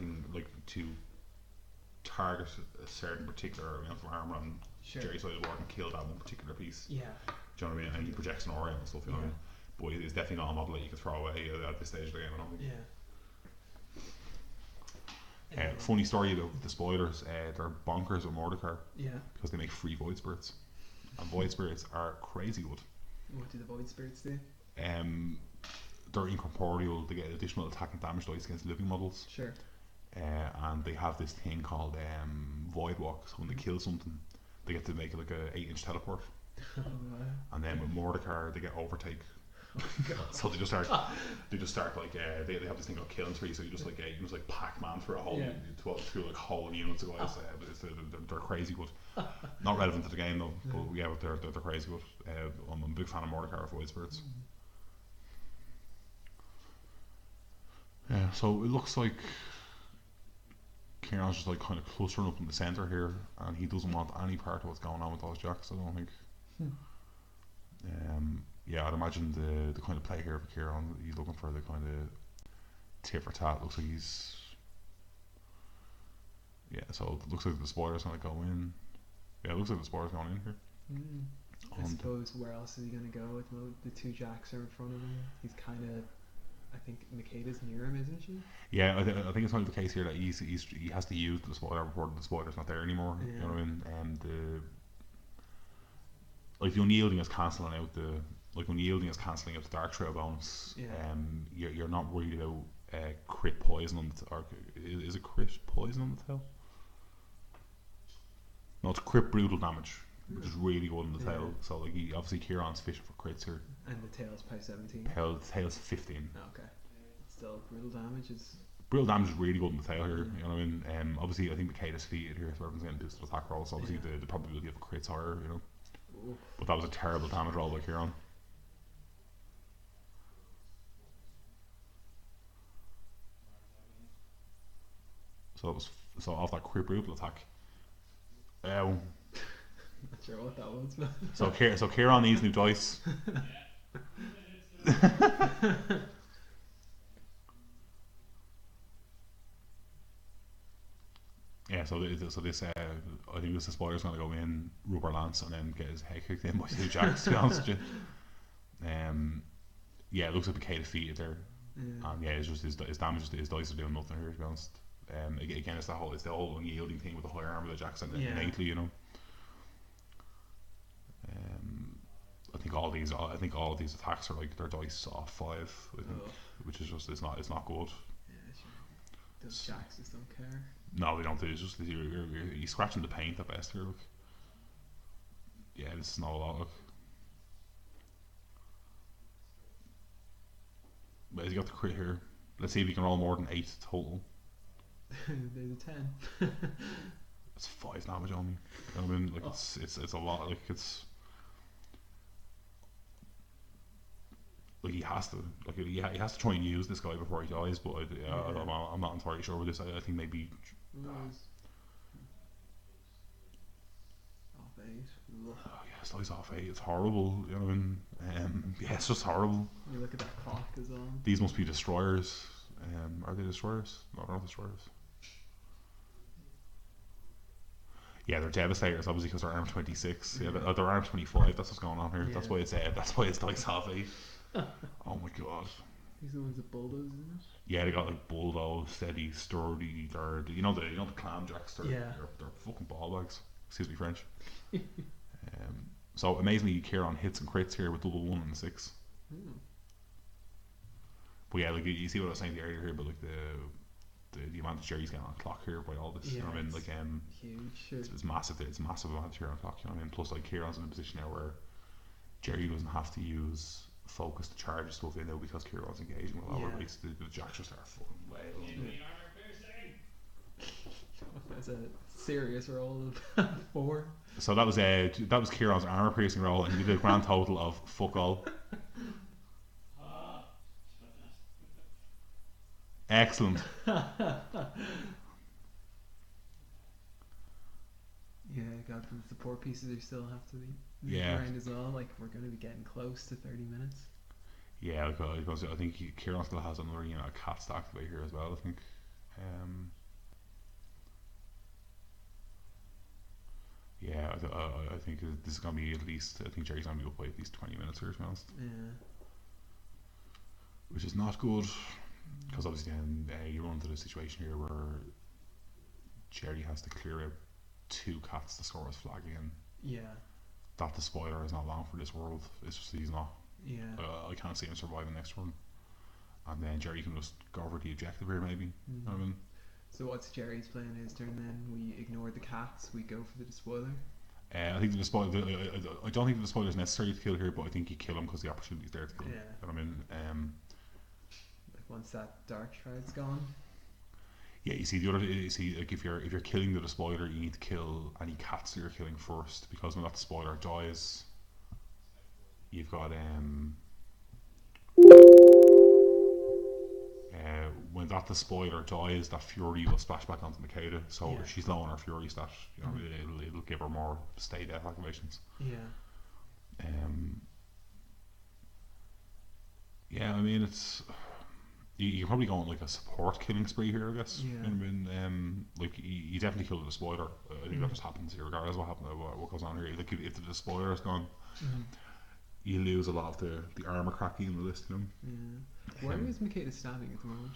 a certain particular amount of armor on Gerry's side of the board and kill that one particular piece. Yeah. Do you know what I mean? And he projects an aura and stuff. You know what I mean? But it's definitely not a model that you can throw away at this stage of the game. I don't think. Yeah. Funny story about the spoilers. They're bonkers with Mordecai. Yeah. Because they make free void spirits, and void spirits are crazy good. What do the void spirits do? They're incorporeal. They get additional attack and damage dice against living models. Sure. And they have this thing called void walk. So when they kill something, they get to make like a 8-inch teleport. And then with Mordecai, they get overtake. So they just start like they have this thing called killing tree. So you just like Pac-Man through a whole through like whole units of guys. They're crazy good. Not relevant to the game though. But yeah, they're crazy good. I'm a big fan of Mordecai for void spirits. Yeah, so it looks like Ciaran's just like kind of clustering up in the centre here, and he doesn't want any part of what's going on with those jacks, I don't think. Yeah, I'd imagine the kind of play here for Ciaran, he's looking for the kind of tit for tat. Looks like he's, so it looks like the spoiler's going to go in. Yeah, it looks like the spoiler's going in here. I suppose where else is he going to go with the 2 jacks are in front of him? He's kind of, I think Makeda's near him, isn't she? Yeah, I think it's kind of the case here that he has to use the spoiler before the spoiler's not there anymore. You know what I mean? And like the unyielding is cancelling out the Dark Trail bonus. You're not worried about crit poison on the or is it crit poison on the tail? No, it's crit brutal damage, which is really good on the tail. So like obviously Ciaran's fishing for crits here. And the tail's POW 17. Tail's 15. Okay. Still brutal damage is. brutal damage is really good in the tail here. You know what I mean? Obviously, I think Makeda's defeated here, so everyone's getting boosted attack rolls. So obviously, the probability of a crit's higher. You know, but that was a terrible damage roll by Ciaran. So it was off that crit brutal attack. Not sure what that was, but so Ciaran needs new dice. Yeah, so this I think this spoiler's going to go in Rupert Lance and then get his head kicked in by two jacks. To be honest with you, yeah, it looks like Makeda defeated there, and yeah, it's just his damage, his dice are doing nothing here. To be honest, again, it's the whole unyielding thing with the high armor that jacks innately, you know. I think all of these attacks are like their dice off 5, I think, which is just it's not good. yeah, sure. Those jacks just don't care. No, they don't. It's just you're scratching the paint at best here. Look, yeah, this is not a lot. Look, but he's got the crit here. Let's see if he can roll more than 8 total. There's a 10. It's 5 damage on me. You know what I mean? Like it's a lot. Like it's like he has to try and use this guy before he dies. But I'm not entirely sure with this. I think maybe. Off 8. Oh, yeah, slice off 8. It's horrible. You know what I mean? Yeah, it's just horrible. You look at that clock as well. These must be destroyers. Are they destroyers? No, they're not destroyers. Yeah, they're devastators, obviously, because they're arm 26. Yeah, they're arm 25. That's what's going on here. Yeah. That's why it's dice half 8. Oh my god. These are the ones that bulldoze, isn't it? Yeah, they got like bulldoze, steady, sturdy. They're you know the clam jacks. They're fucking ball bags. Excuse me, French. So amazingly, Ciaran hits and crits here with double 1 and 6. But yeah, like you see what I was saying earlier here, but like the amount that Gerry's getting on the clock here by all this. You know what I mean? Like huge. It's massive. It's massive amount here on the clock. You know what I mean? Plus, like Ciaran's in a position now where Gerry doesn't have to use focus to charge stuff in now because Ciaran's engaging with our race. The jacks just start fucking way. That's a serious roll of 4. So that was Ciaran's armor piercing roll, and he did a grand total of fuck all. Excellent. Yeah, God, the support pieces are still have to be around as well. Like we're going to be getting close to 30 minutes. Yeah, because I think Ciaran still has another cat to activate here as well. I think. Yeah, I think this is going to be at least. I think Gerry's going to be up by at least 20 minutes here, to be honest. Yeah. Which is not good, because obviously then you run into the situation here where Gerry has to clear out 2 cats to score his flag again. Yeah. That the spoiler is not long for this world. It's just he's not. Yeah. I can't see him surviving the next one. And then Gerry can just go over the objective here, maybe. You know what I mean? So what's Gerry's plan is turn then? We ignore the cats, we go for the despoiler? I think the despoiler, I don't think the despoiler is necessary to kill here, but I think you kill him because the opportunity is there to kill him. You know what I mean? Like once that dark shroud's gone? Yeah, you see like if you're killing the despoiler, you need to kill any cats that you're killing first, because when that despoiler dies, you've got when that despoiler dies, that fury will splash back onto Makeda. So if she's low on her fury stat, you know, it'll give her more stay death activations. Yeah. Yeah, I mean it's you probably go on like a support killing spree here, I guess. Yeah. You know what I mean? Like you definitely kill the despoiler. I think that just happens here, regardless of what goes on here. Like if the despoiler is gone, you lose a lot of the armor cracking in the list, you know. Yeah. Where is Makeda standing at the moment?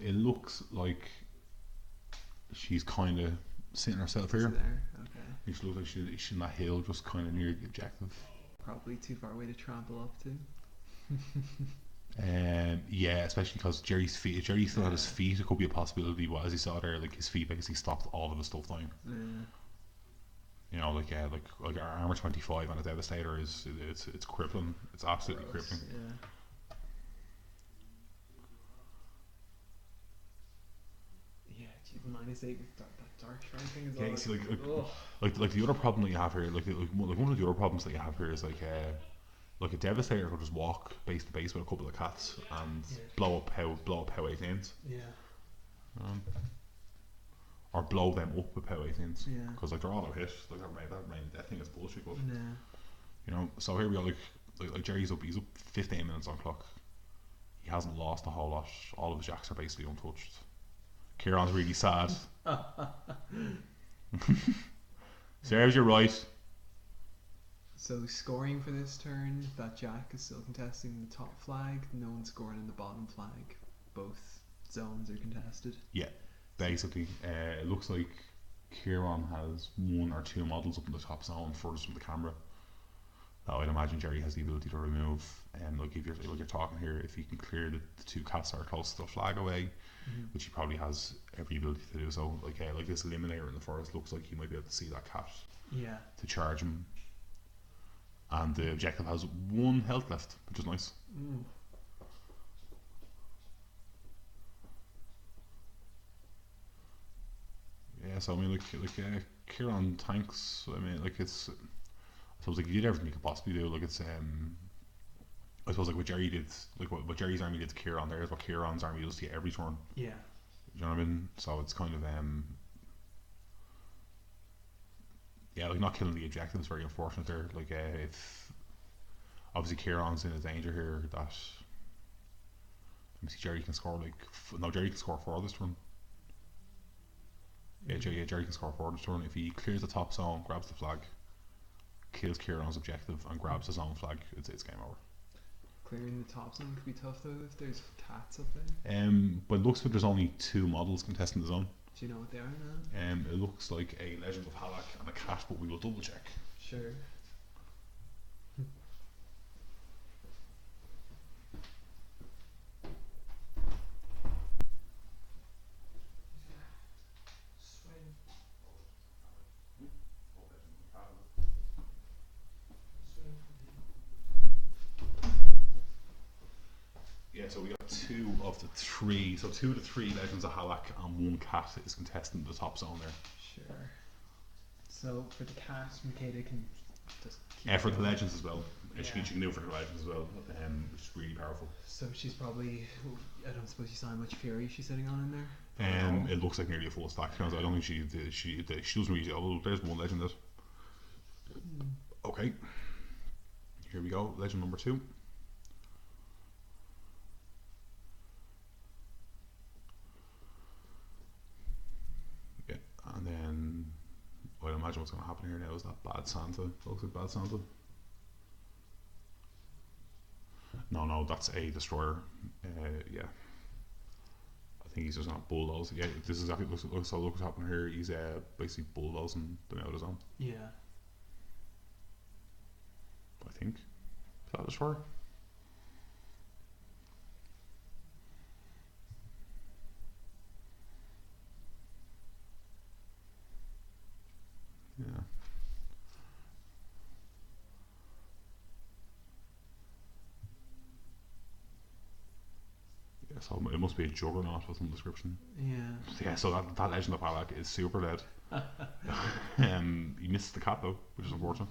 It looks like she's kind of sitting herself here. There? Okay. It looks like she's in that hill, just kind of near the objective. Probably too far away to trample up to. Yeah, especially because Gerry's feet. If Gerry still had his feet, it could be a possibility. But as you saw there, like his feet basically stopped all of his stuff dying. Yeah. You know, like our armor 25 on a devastator it's crippling. It's absolutely crippling. Yeah. say that dark strike thing is Yeah, all you see, ugh. like the other problem that you have here, one of the other problems that you have here is like a devastator could just walk base to base with a couple of cats and blow up POW 18s, Yeah. or blow them up with POW 18s, Yeah. because like they're all out hit. Like that thing is bullshit. But Yeah. you know, so here we go. Like Gerry's up. He's up 15 minutes on clock. He hasn't lost a whole lot. All of his jacks are basically untouched. Ciaran's really sad. Serves you right. So scoring for this turn, that jack is still contesting the top flag. No one's scoring in the bottom flag. Both zones are contested. Yeah, basically, it looks like Ciaran has one or two models up in the top zone furthest from the camera. Now I'd imagine Gerry has the ability to remove, like if you're talking here, if he can clear the two cats that are close to the flag away, which he probably has every ability to do so. Like this eliminator in the forest looks like he might be able to see that cat. Yeah. To charge him. And the objective has one health left, which is nice. Yeah, so I mean, Ciaran tanks. I mean, it's. I suppose like he did everything he could possibly do. Like it's. I suppose like what Gerry did, like what Gerry's army did to Ciaran there is what Ciaran's army does to you every turn. Yeah. You know what I mean? So it's kind of yeah, like not killing the objective is very unfortunate there. Like if obviously Ciaran's in a danger here that. Let me see, Gerry can score Gerry can score 4 this turn. Yeah, Gerry can score 4 this turn if he clears the top zone, grabs the flag, kills Ciaran's objective, and grabs his own flag. It's game over. Clearing the top zone could be tough though if there's cats up there. But it looks like there's only 2 models contesting the zone. Do you know what they are now? It looks like a Legend of Halak and a cat, but we will double check. Sure. Yeah, so we got 2 of the 3. So 2 of the 3 Legends of Halak and 1 cat is contesting the top zone there. Sure. So for the cat, Makeda can just keep for the Legends as well. Yeah. She can do it for the Legends as well, which is really powerful. So she's probably, I don't suppose she's not much fury she's sitting on in there? It looks like nearly a full stack. I don't think she doesn't really. Oh, there's 1 Legend there. Okay. Here we go. Legend number 2. Yeah, and then I'd imagine what's going to happen here now is that bad Santa. Looks like bad Santa. No, that's a destroyer. Yeah. I think he's just not bulldoze. Yeah, this is exactly look what's happening here. He's basically bulldozing them out of his own. Yeah. I think. Is that a destroyer? Yeah. Yeah, so it must be a juggernaut with some description. Yeah. Yeah, so that Legend of Halak is super dead. He missed the cat though, which is unfortunate.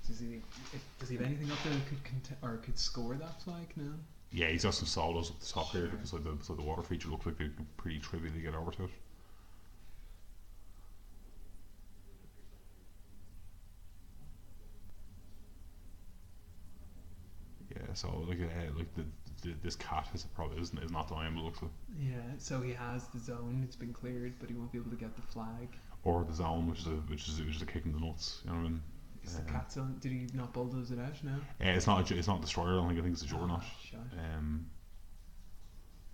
Does he have anything up there that could score that flag now? Yeah, he's got some solos at the top here because the water feature looks like they can pretty trivially get over to it. Yeah, so this cat is not dying, but looks like. Yeah, so he has the zone; it's been cleared, but he won't be able to get the flag. Or the zone, which is a kick in the nuts. You know what I mean? Is the cat zone? Did he not bulldoze it out now? It's not destroyer. I think it's a juggernaut.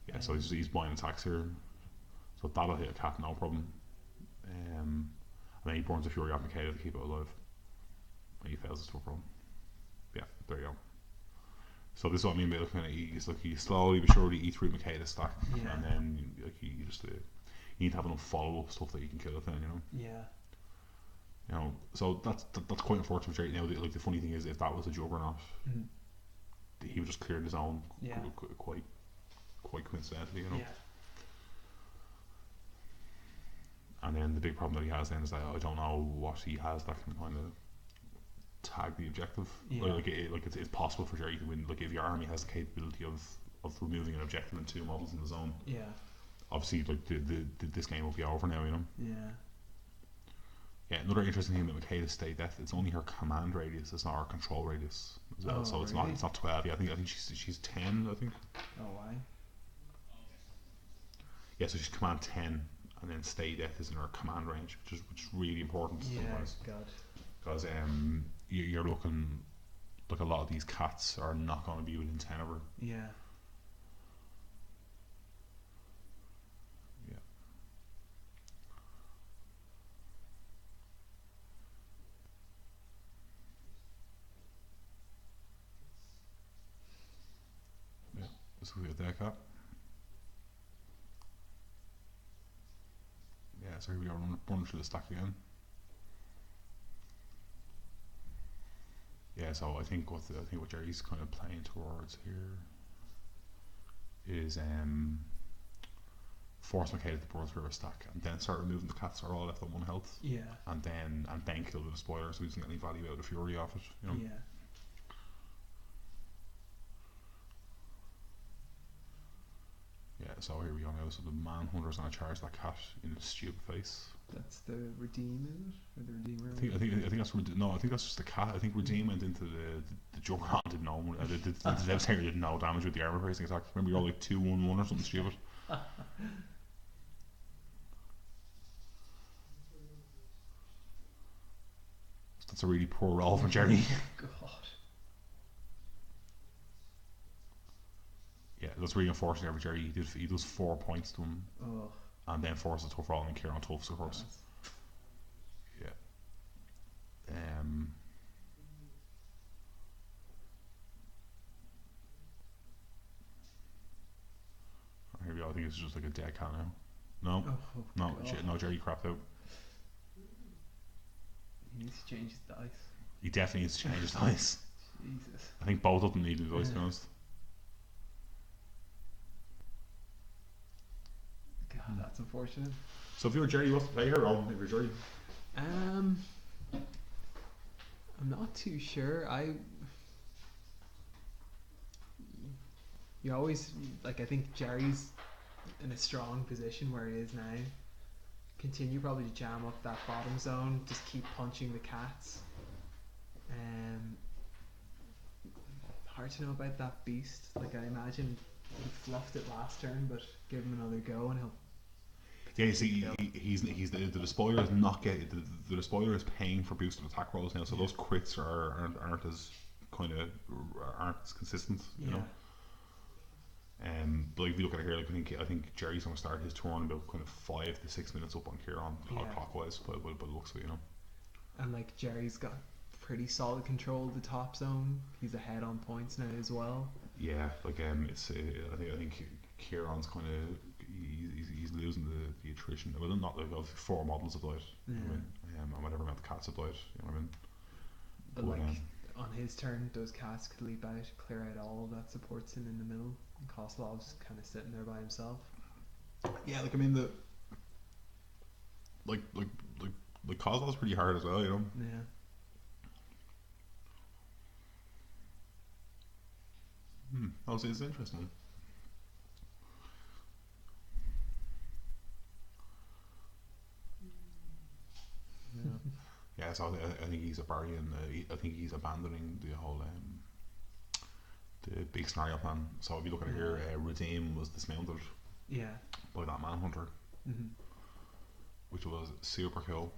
Yeah, so he's buying attacks here, so that'll hit a cat no problem. And then he burns a fury off Makeda to keep it alive. And he fails, it's no problem. Yeah, there you go. So this is what I mean by looking at he slowly but surely eats through Makeda's stack, and then you just you need to have enough follow up stuff that you can kill it then, you know. Yeah. You know, so that's quite unfortunate right now. The funny thing is, if that was a juggernaut, he would just clear his own quite quite coincidentally, you know. Yeah. And then the big problem that he has then is that I don't know what he has that can kind of tag the objective. Yeah. It's possible for Gerry to win. Like if your army has the capability of removing an objective and 2 models in the zone. Yeah. Obviously, like this game will be over now, you know. Yeah. Yeah, another interesting thing that Makeda stay death. It's only her command radius. It's not her control radius as well. Oh, So it's really? not 12. Yeah, I think she's 10. I think. Oh, why? Yeah, so she's command 10, and then stay death is in her command range, which is really important. Yeah. Otherwise. God. Because you're looking like a lot of these cats are not going to be within 10 of her. Yeah. Yeah. Yeah. So we got that cat. Yeah. So here we are running through the stack again. Yeah, so I think what Gerry's kind of playing towards here is force Makeda to burn through a stack and then start removing the cats that are all left on 1 health. Yeah. And then kill the despoiler so he doesn't get any value out of the fury off it, you know. Yeah. Yeah, so here we go now. So the manhunter's gonna charge that cat in his stupid face. That's the redeem, is it? Or the redeemer? I think that's no. I think that's just the cat. I think Redeem went into the Juggernaut didn't know. The Devastator didn't know damage with the armor piercing attack. Remember, you're all like 2-1-1 or something stupid. That's a really poor roll from Gerry. God. Yeah, that's really unfortunate for Gerry. He does 4 points to him, Oh. and then forces a tough roll and Ciaran toughs, of course. Yeah. Here we go. I think it's just like a dead cat now. No, Oh, no, Gerry crapped out. He needs to change his dice. He definitely needs to change his dice. Jesus. I think both of them need dice, to be honest. God, that's unfortunate. So if you're Gerry, what's the play here? Or if you're Gerry? I'm not too sure. You always like. I think Gerry's in a strong position where he is now. Continue probably to jam up that bottom zone. Just keep punching the cats. Hard to know about that beast. Like I imagine he fluffed it last turn, but give him another go and he'll. Yeah, you see, he's the despoiler is not getting the despoiler is paying for boosted attack rolls now, so those crits aren't as aren't as consistent, you know. But like if you look at it here, like I think Gerry's gonna start his turn about kind of 5 to 6 minutes up on Ciaran clockwise, but it looks good, you know. And like Gerry's got pretty solid control of the top zone. He's ahead on points now as well. Yeah, like it's I think Ciaran's kind of he's losing the attrition. Well, not like of 4 models have died. Yeah. I mean, and whatever amount of cats have died. You know what I mean? But like on his turn, those cats could leap out, clear out all of that supports him in the middle. And Kozlov's kind of sitting there by himself. Yeah, like I mean the like Kozlov's pretty hard as well, you know. Yeah. It's interesting. Yeah, so I think he's I think he's abandoning the whole the big scenario plan. So if you look at it here, Redeem was dismounted. Yeah. By that manhunter, which was super cool,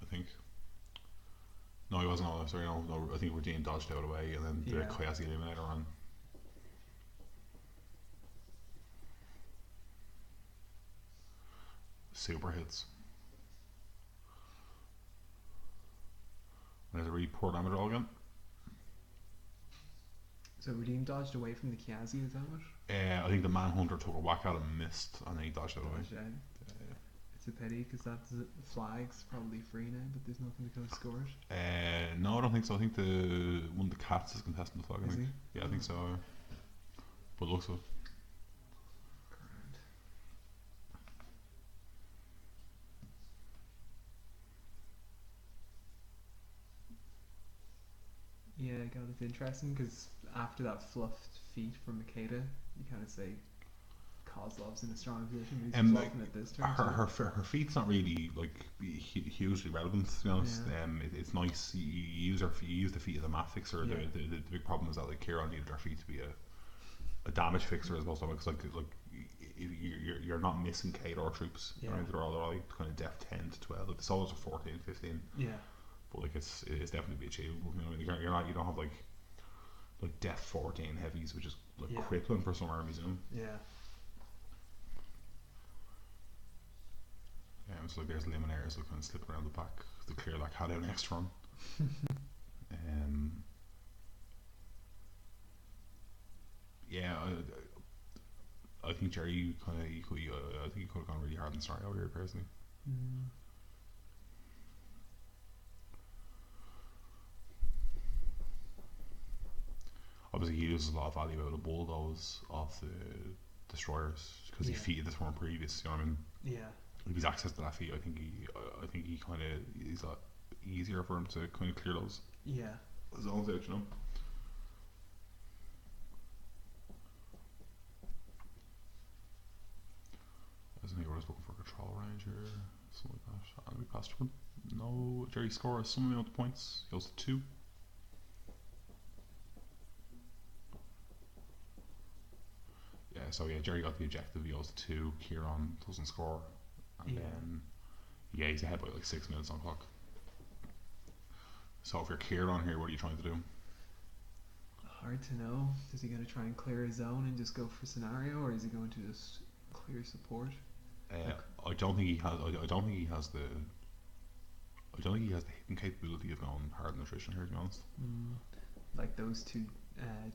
I think. No, he wasn't. No, sorry, no. I think Redeem dodged out away, and then the Coyote Eliminator ran. Super hits. There's a really poor damage roll again. So Redeem dodged away from the Kiazi, is that what? I think the Manhunter took a whack out and missed, and then he dodged it away. It's a pity because that flag's probably free now, but there's nothing to go score it. No, I don't think so. I think one of the cats is contesting the flag. I think. Yeah, I think so. But it looks good. Yeah, God, it's interesting because after that fluffed feat from Makeda, you kind of say Kozlov's in a strong position, but he's Like, fluffing at this turn. her feet's not really like hugely relevant, to be honest. Yeah. It's nice you use the feet as a mat fixer. Yeah. The big problem is that like Ciaran needed her feet to be a damage fixer as opposed to because you're not missing Kate or troops. Yeah. You know, they're all like kind of depth 10 to 12. Like the solos are 14, 15. Yeah. But like it's definitely achievable. You know, you don't have like depth 14 heavies, which is like Yeah. crippling for some armies. You know. Yeah. So like there's Luminaires like kind of slipping around the back to clear that cat out next turn. Yeah, I think Gerry kind of equally. I think he could have gone really hard in Scenario here personally. Obviously, he loses a lot of value out of the bulldoze off the destroyers because he Yeah. feated this one previous. You know what I mean? Yeah. If he's access to that feat, I think he kind of is a lot easier for him to kind of clear those Yeah. zones out. You know. Isn't he always looking for control range or something like that? And we passed one. No, Gerry scores some amount of points. He goes to 2. Yeah, so yeah, Gerry got the objective. He goes to 2. Ciaran doesn't score, and Yeah. then he's ahead by like 6 minutes on clock. So if you're Ciaran here, what are you trying to do? Hard to know. Is he going to try and clear his zone and just go for scenario, or is he going to just clear support? I don't think he has. I don't think he has the. I don't think he has the hitting capability of going hard nutrition here, to be honest. Like those two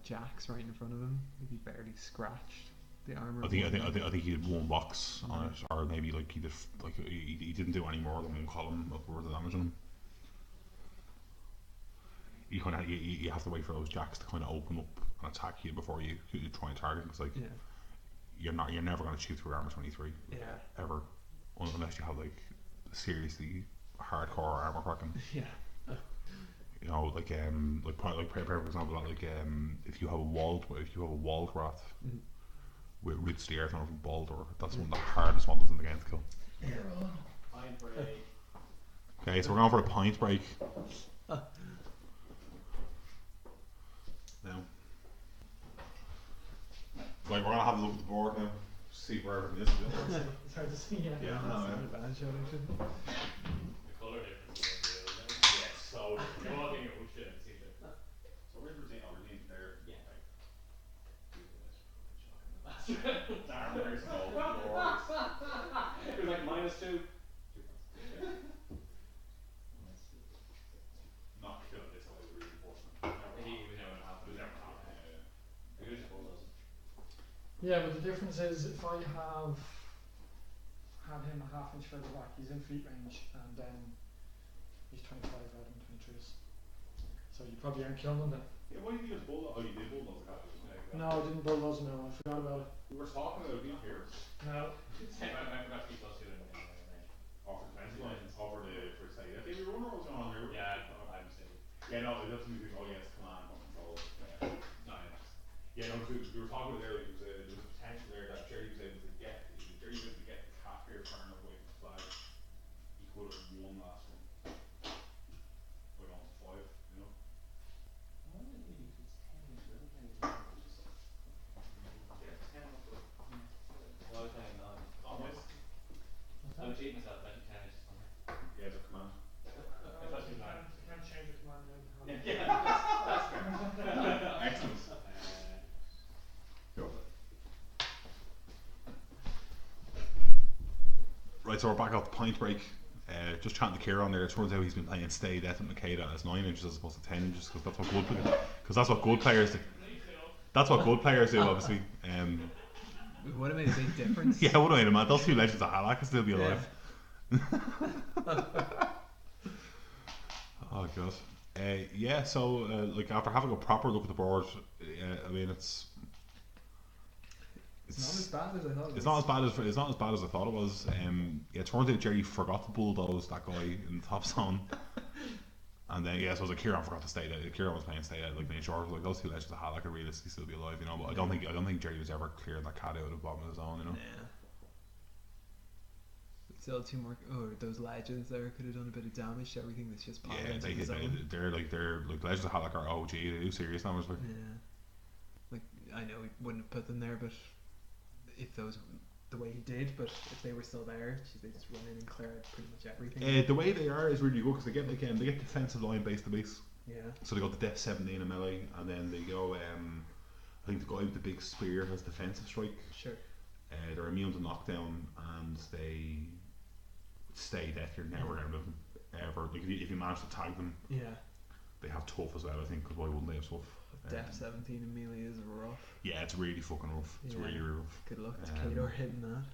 jacks right in front of him, if he barely scratched the armor. I think he had one box on it, or maybe like he did. Like he didn't do any more than one column of worth of damage on him. You kind of you have to wait for those jacks to kind of open up and attack you before you try and target. Because like you're never going to shoot through armor 23. Yeah. Ever, unless you have like seriously hardcore armor cracking. Yeah. You know, like for example, like if you have a walled wrath with roots to the earth and from Baldur, that's one of the hardest models in the game to kill. Yeah. Pint break. Okay, so we're going for a pint break. Now, like we're gonna have a look at the board now, see where everything is. It's hard to see, yeah. Yeah, That's no, not a bad show, actually. The colour difference is real, isn't it? Yeah, so you're walking at Ushta and see it. So where's Brazil? Oh, Brazil's there. Yeah. Right. Darn, there's no doors. It was like -2. Not killed, it's always reinforcement. He was never half. It was never half. Beautiful, doesn't it? Yeah, but the difference is if I have had him a half inch further back, he's in feet range, and then he's 25 rather than 23s. So you probably aren't killing him then. Yeah, why did you use bulldoze? Oh, you did bulldoze the No, I didn't bulldoze him, no, I forgot about it. We were talking about being here. No. I forgot to keep those two in range. Offer the defensive lines, offer the first aid. Okay, we were wondering what was going on here. Yeah, I'm mistaken. Yeah, no, it doesn't mean oh yes, command, not control. No, yeah. Yeah, no, we were talking about earlier. There was a potential there that Gerry was able to get. If Gerry was able to get the cat here far enough away from the flag, he could have won last one. By going to 5, you know. Yeah, 10 up to. Well, I was playing 9. Almost. I'm cheating myself, I think 10 inches on there. Yeah, it's a command. If that's your 9. You can't change the command name. Yeah, that's fair. Excellent. Go. Right, so we're back off the pint break. Just chatting to Ciaran there. It turns out he's been playing stay death at Makeda as 9 inches as opposed to 10 inches because that's what good players do. That's what good players do, obviously. It would have made a big difference. Yeah, what do I mean? Those two legends of Halak can still be alive. Oh god. Yeah, so like after having a proper look at the board, I mean it's not as bad as I thought it was. it's not as bad as I thought it was. Yeah, it turns out Gerry forgot to bulldoze that guy in the top zone. And then so it was like Ciaran forgot to stay there. Ciaran was playing stay there. Like made sure it was like those two legends of Halla could realistically still be alive, you know. But I don't think Gerry was ever clearing that cat out of the bottom of his own, you know. Yeah. Still two more. Oh, those legends there could have done a bit of damage to everything that's just popped into the zone. They're like legends of Halla are OG. They do serious damage. Like. Yeah. Like I know we wouldn't have put them there, but if those the way he did, but if they were still there, they just run in and clear out pretty much everything. The way they are is really good because they get defensive line base to base. Yeah. So they got the depth 17 in melee, and then they go. I think the guy with the big spear has defensive strike. Sure. They're immune to knockdown, and they stay death. You're never out of them ever. Like if you manage to tag them, they have tough as well. I think because why wouldn't they have tough? Depth 17 in melee is rough. Yeah, it's really fucking rough. It's really rough. Good luck to Kato hitting that.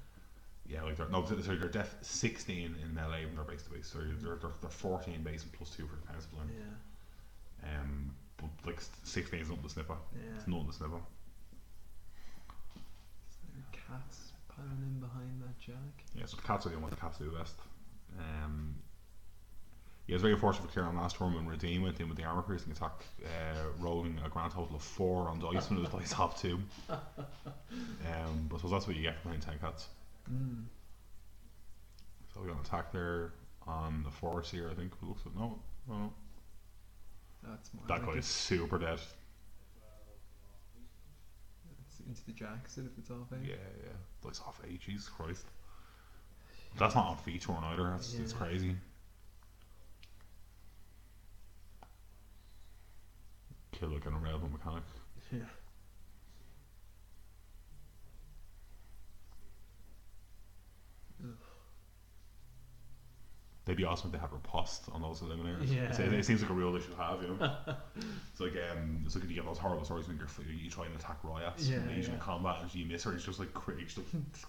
Yeah, like they're depth 16 in melee when they're base to base. So they're 14 base and +2 for defensive line. Yeah. But like 16 is not the snipper. Yeah. It's not the snipper. So there are cats piling in behind that jack. Yeah, so the cats are doing what the cats do best. Yeah, it's very unfortunate for Ciaran last tournament when Redeem went in with the armor piercing attack, rolling a grand total of 4 on dice when it was dice top 2. But so that's what you get for playing 10 cats. So we got an attack there on the force here, I think. It looks like no. That's more that like guy is super dead. It's into the jack, is it, if it's off 8? Yeah. Dice off 8, Jesus Christ. That's not on feature either, it's crazy. Kill like an irrelevant mechanic. Yeah. They'd be awesome if they had riposte on those eliminators. Yeah. It seems like a real issue to have, you know. It's like you get those horrible stories when you try and attack Riots from Legion in combat and you miss her, it's just like crazy, just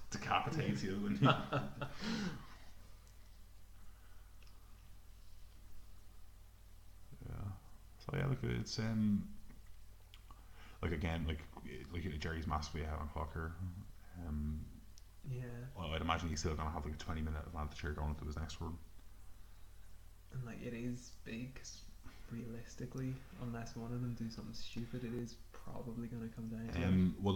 decapitates you. So yeah, look, it's like again, like Gerry's massively out on clock here. Well, I'd imagine he's still gonna have like a 20-minute advantage here going into his next run. And like it is big, 'cause realistically, unless one of them do something stupid, it is probably gonna come down to it. Well,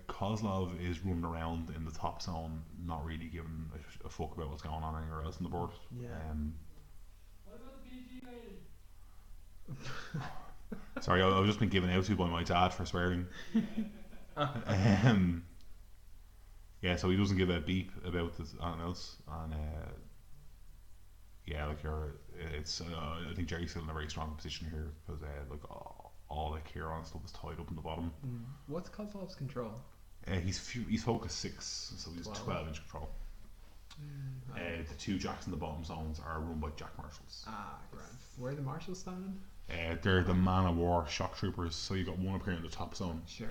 Kozlov is running around in the top zone, not really giving a fuck about what's going on anywhere else on the board. Yeah. What about the PG lady? Sorry, I've just been given out to by my dad for swearing. Yeah, so he doesn't give a beep about anything else, and I think Gerry's still in a very strong position here because all the Ciaran stuff is tied up in the bottom. What's Kozlov's control? He's focus 6, so he's 12 inch control. The 2 jacks in the bottom zones are run by Jack Marshals. Grand. Where are the marshals standing? They're the Man of War shock troopers, so you got one up here in the top zone. Sure.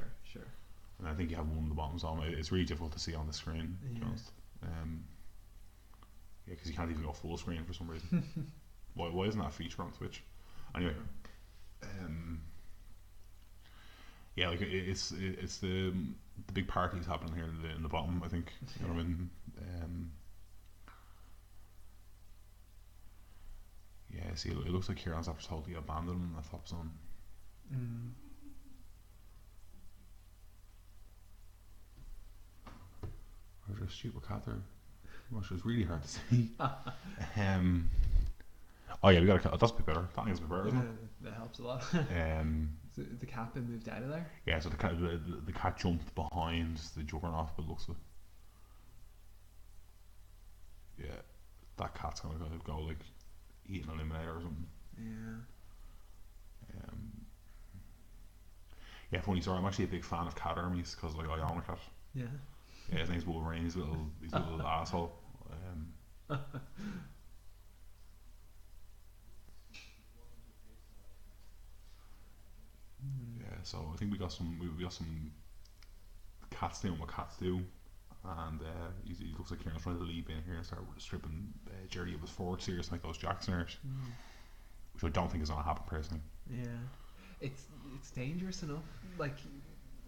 And I think you have one in the bottom zone. It's really difficult to see on the screen, to be honest. Because you can't even go full screen for some reason. Why isn't that a feature on Twitch? Anyway, it's the big parties happening here in the bottom, I think. You know what I mean? See, it looks like Ciaran's after totally abandoning the top zone. There's a stupid cat there, which is really hard to see. Oh yeah, we got a cat. That's a bit better. That is a bit better, isn't it? That helps a lot. So the cat been moved out of there? Yeah, so the cat jumped behind the Juggernaut, but looks like that cat's gonna go like eat an eliminator or something. Funny story. I'm actually a big fan of cat armies because I own a cat. Yeah, his name's Wolverine. He's a little asshole. So I think we got some cats doing what cats do, and he looks like Ciaran's trying to leap in here and start stripping Gerry of his forward series like those Jack snares, which I don't think is going to happen personally. It's dangerous enough. Like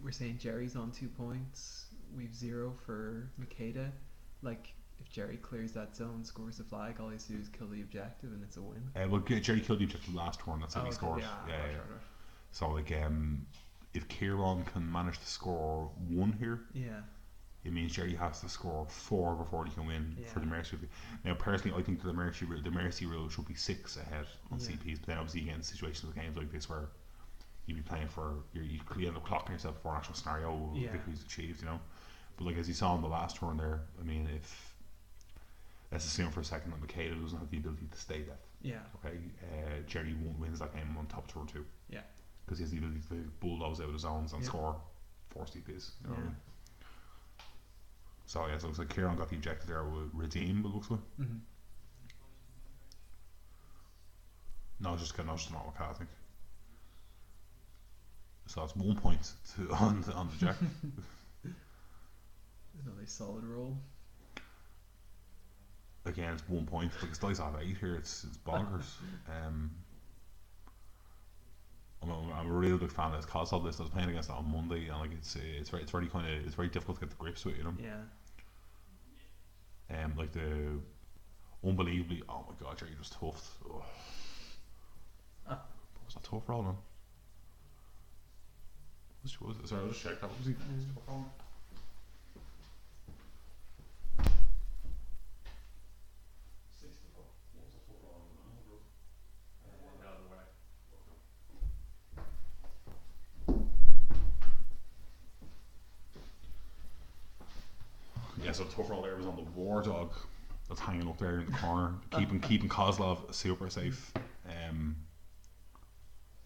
we're saying, Gerry's on 2 points. We've 0 for Makeda. Like if Gerry clears that zone, scores the flag, all he has to do is kill the objective, and it's a win. Well, Gerry killed the objective last turn. That's how he scored. Yeah. Yeah. So like, if Ciaran can manage to score 1 here, Yeah. it means Gerry has to score 4 before he can win for the Mercy. Now, personally, I think that the Mercy rule should be 6 ahead on CPs. But then obviously you get in situations with games like this where you'd be playing for you could end up clocking yourself before an actual scenario victory's achieved. But like as you saw in the last turn there, I mean, if let's assume for a second that Makeda doesn't have the ability to stay death. Yeah. Okay. Gerry wins that game on top turn 2. Yeah. Because he has the ability to bulldoze out of zones and score 4 CPs. You know what I mean? So it looks like Ciaran got the objective there with redeem. It looks like. Mm-hmm. No, just an normal card, I think. So it's 1 point on the jack. Another solid roll. Again, it's 1 point. Like it's dice off 8 here. It's bonkers. I'm a real big fan of this Kozlov list. I was playing against it on Monday, and like it's very difficult to get the grips with, Yeah. Like the unbelievably, oh my god, Gerry just tough. Oh. What was that tough roll on? What was it? Sorry, I'll just check that. What was he? Tough roll? Yeah, so the tough roll there was on the war dog that's hanging up there in the corner, keeping Kozlov super safe.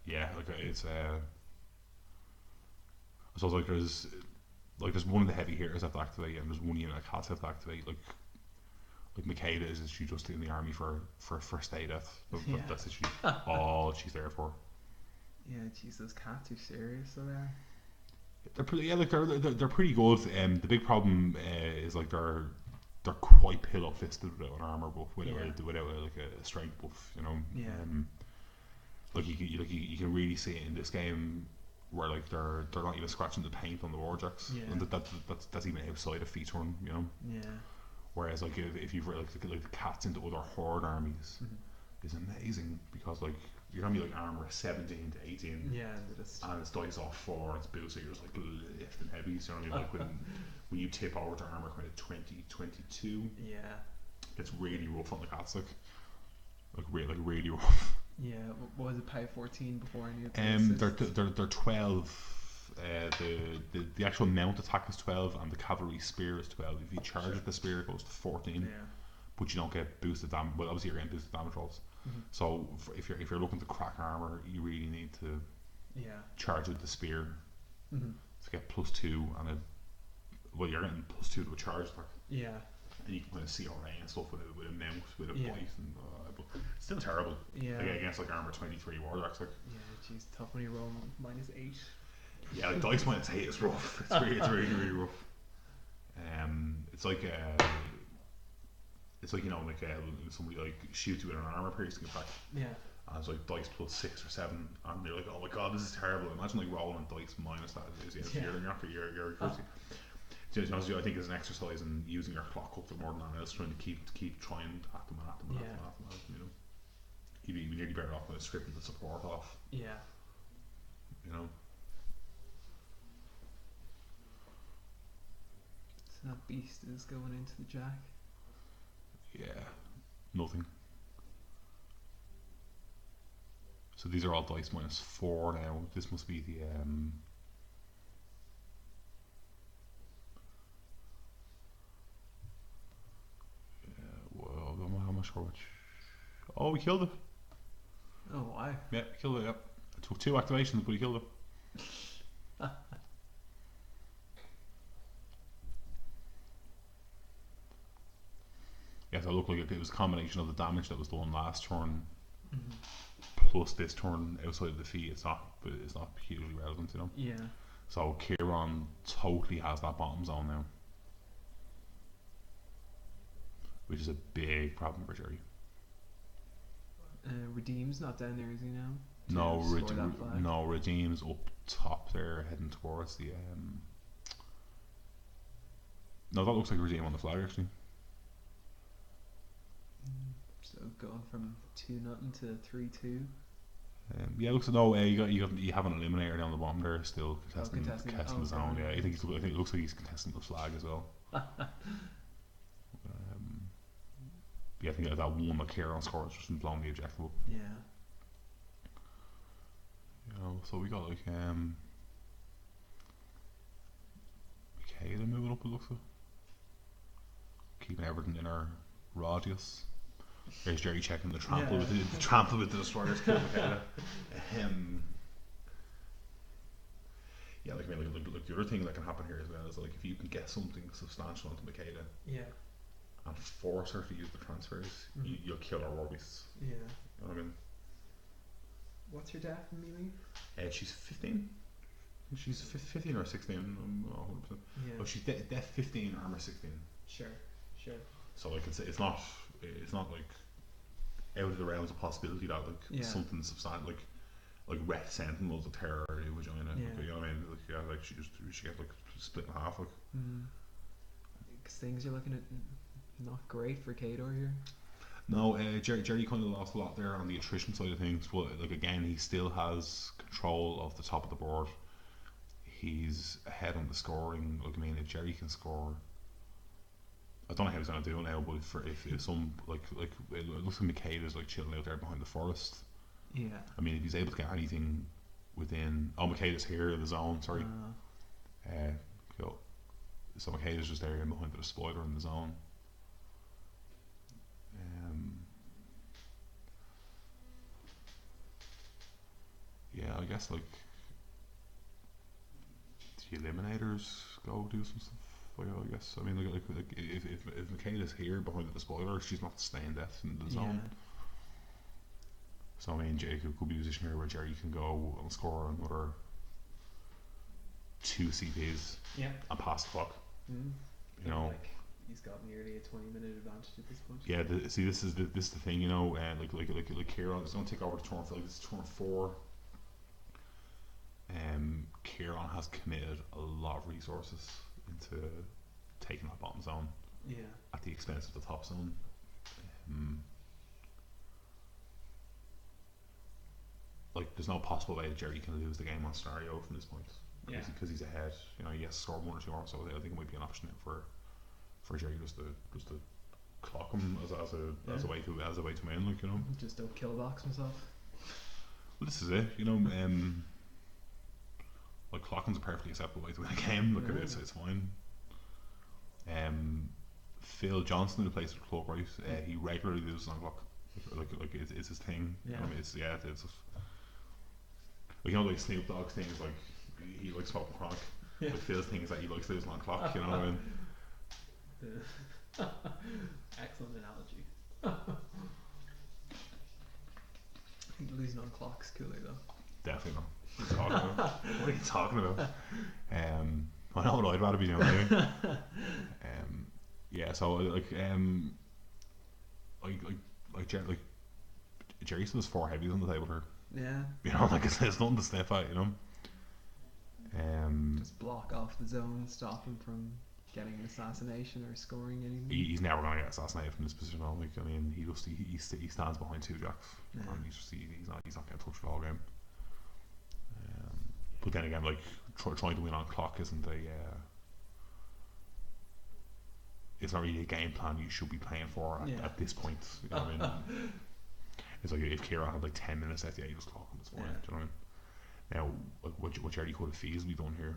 Yeah, like it's I suppose like there's one of the heavy hitters have to activate, and there's one unit that cats have to activate. Like Makeda is she just in the army for stay death. That's all she's there for. Yeah, jeez, those cats are serious, so they are. They're pretty, they're pretty good. The big problem is like they're quite pillow fisted without an armor buff, without like a strength buff, Yeah. Like you can really see it in this game where like they're not even scratching the paint on the warjacks, and that's even outside of feat turn, Yeah. Whereas like if you've like the cats into other horde armies, is amazing because like you're gonna be like armor 17 to 18. Yeah, and it's dice off 4 and it's boosted, you're just like lifting heavies, like when you tip over to armor kind of 20, 22, it's really rough on the cats, like really rough. Yeah, what was it, power 14 before any of they're 12. The actual mount attack is 12 and the cavalry spear is 12. If you charge with the spear it goes to 14, but you don't get boosted damage. Well, obviously you're getting boosted damage rolls. So if you're looking to crack armor, you really need to charge with the spear to get +2 and you're getting +2 to a charge attack. Yeah. And you can kind of CRA and stuff with a mount, with a bite, and but still terrible. Yeah. Against like armor 23 warjacks, like. Yeah, jeez, tough when you roll -8. Yeah, like dice -8 is rough. It's really rough. It's like somebody like shoots you with an armor piercing attack. Yeah. And it's like dice +6 or 7, and you're like, oh my god, this is terrible. Imagine like rolling dice minus that. You're crazy. I think it's an exercise in using your clock up to more than anything else, trying to keep trying at them. You'd be nearly better off with stripping the support off. Yeah. So that beast is going into the jack. Yeah, nothing. So these are all dice -4 now. This must be the well, I'm not sure which. Oh, we killed it. Oh, why? Yeah, we killed it. Yep. It took 2 activations, but we killed it. Yeah, so it looked like it was a combination of the damage that was done last turn plus this turn outside of the feat. It's not hugely relevant, Yeah. So Ciaran totally has that bottom zone now, which is a big problem for Gerry. Redeem's not down there, is he now? No, Redeem's up top there, heading towards the. No, that looks like Redeem on the flag actually. So going from 2-0 to 3-2. Yeah, looks you have an eliminator down the bottom there, still contesting the zone. Yeah, I think it looks like he's contesting the flag as well. Yeah, I think that one that Ciaran scored has just been blown the objective up. Yeah. So we got like Makeda moving up, it looks like, keeping everything in our radius. There's Gerry checking the trample with the destroyers. Kill Makeda. Yeah, like I mean, like the other thing that can happen here as well is like if you can get something substantial onto Makeda and force her to use the transfers, you'll kill our war beasts. Yeah. You know what I mean? What's your death in melee? She's 15. She's 15 or 16. I'm not 100%. Yeah. Oh, she's death 15, armor 16. Sure. So like it's not like out of the realms of possibility that like something substantial like wet sentinels of terror or vagina. Yeah. Like, you know what I mean? Like she gets like split in half. Like. Because things are looking at not great for Kador here. No, Gerry kind of lost a lot there on the attrition side of things, but like again, he still has control of the top of the board. He's ahead on the scoring. Like I mean, if Gerry can score, I don't know how he's gonna do it now. But if some like it looks like Makeda's like chilling out there behind the forest. Yeah. I mean, if he's able to get anything within, Makeda's here in the zone. Sorry. Cool. So Makeda's just there behind the spoiler in the zone. Yeah, I guess like the eliminators go do some stuff. Like, I guess I mean like if Makeda's here behind the spoiler, she's not staying death in the zone. So I mean, Jacob could be a position here where Gerry can go and score another 2 CPs and pass the clock. You know, like he's got nearly a 20-minute advantage at this point. Yeah, this is the thing, you know, like Ciaran is going to take over the turn for like this turn 4. Ciaran has committed a lot of resources into taking that bottom zone. Yeah. At the expense of the top zone. Like there's no possible way that Gerry can lose the game on scenario from this point. Because he's ahead. You know, he has to score 1 or 2 more, so I think it might be an option for Gerry just to clock him as a way to win, like, you know. Just don't kill box himself. Well, this is it, you know. Like clocking's a perfectly acceptable way to win a game. Look, it's fine. Phil Johnson, who plays for the club, right? He regularly loses on clock. Like it's his thing. Yeah. You know, it's just, like, you know, like Snoop Dogg's thing is like he likes smoking crack. Yeah. Like Phil's thing is that he likes losing on clock. You know what I mean? Excellent analogy. I think losing on clock's cooler though. Definitely not. What are you talking about? I know what I'd rather be doing anyway. Yeah, so Gerry still has 4 heavies on the table here. Yeah. You know, like it's nothing to sniff at, you know. Just block off the zone, stop him from getting an assassination or scoring anything. He's never going to get assassinated from this position. Like, I mean, he stands behind 2 jacks, and he's not getting touched all game. But then again, like trying to win on clock isn't it's not really a game plan you should be playing for at this point. You know what I mean? It's like if Ciaran had like 10 minutes left, you just clock him. It's fine. Do you know what I mean? Now, like, what Gerry could have feasibly done here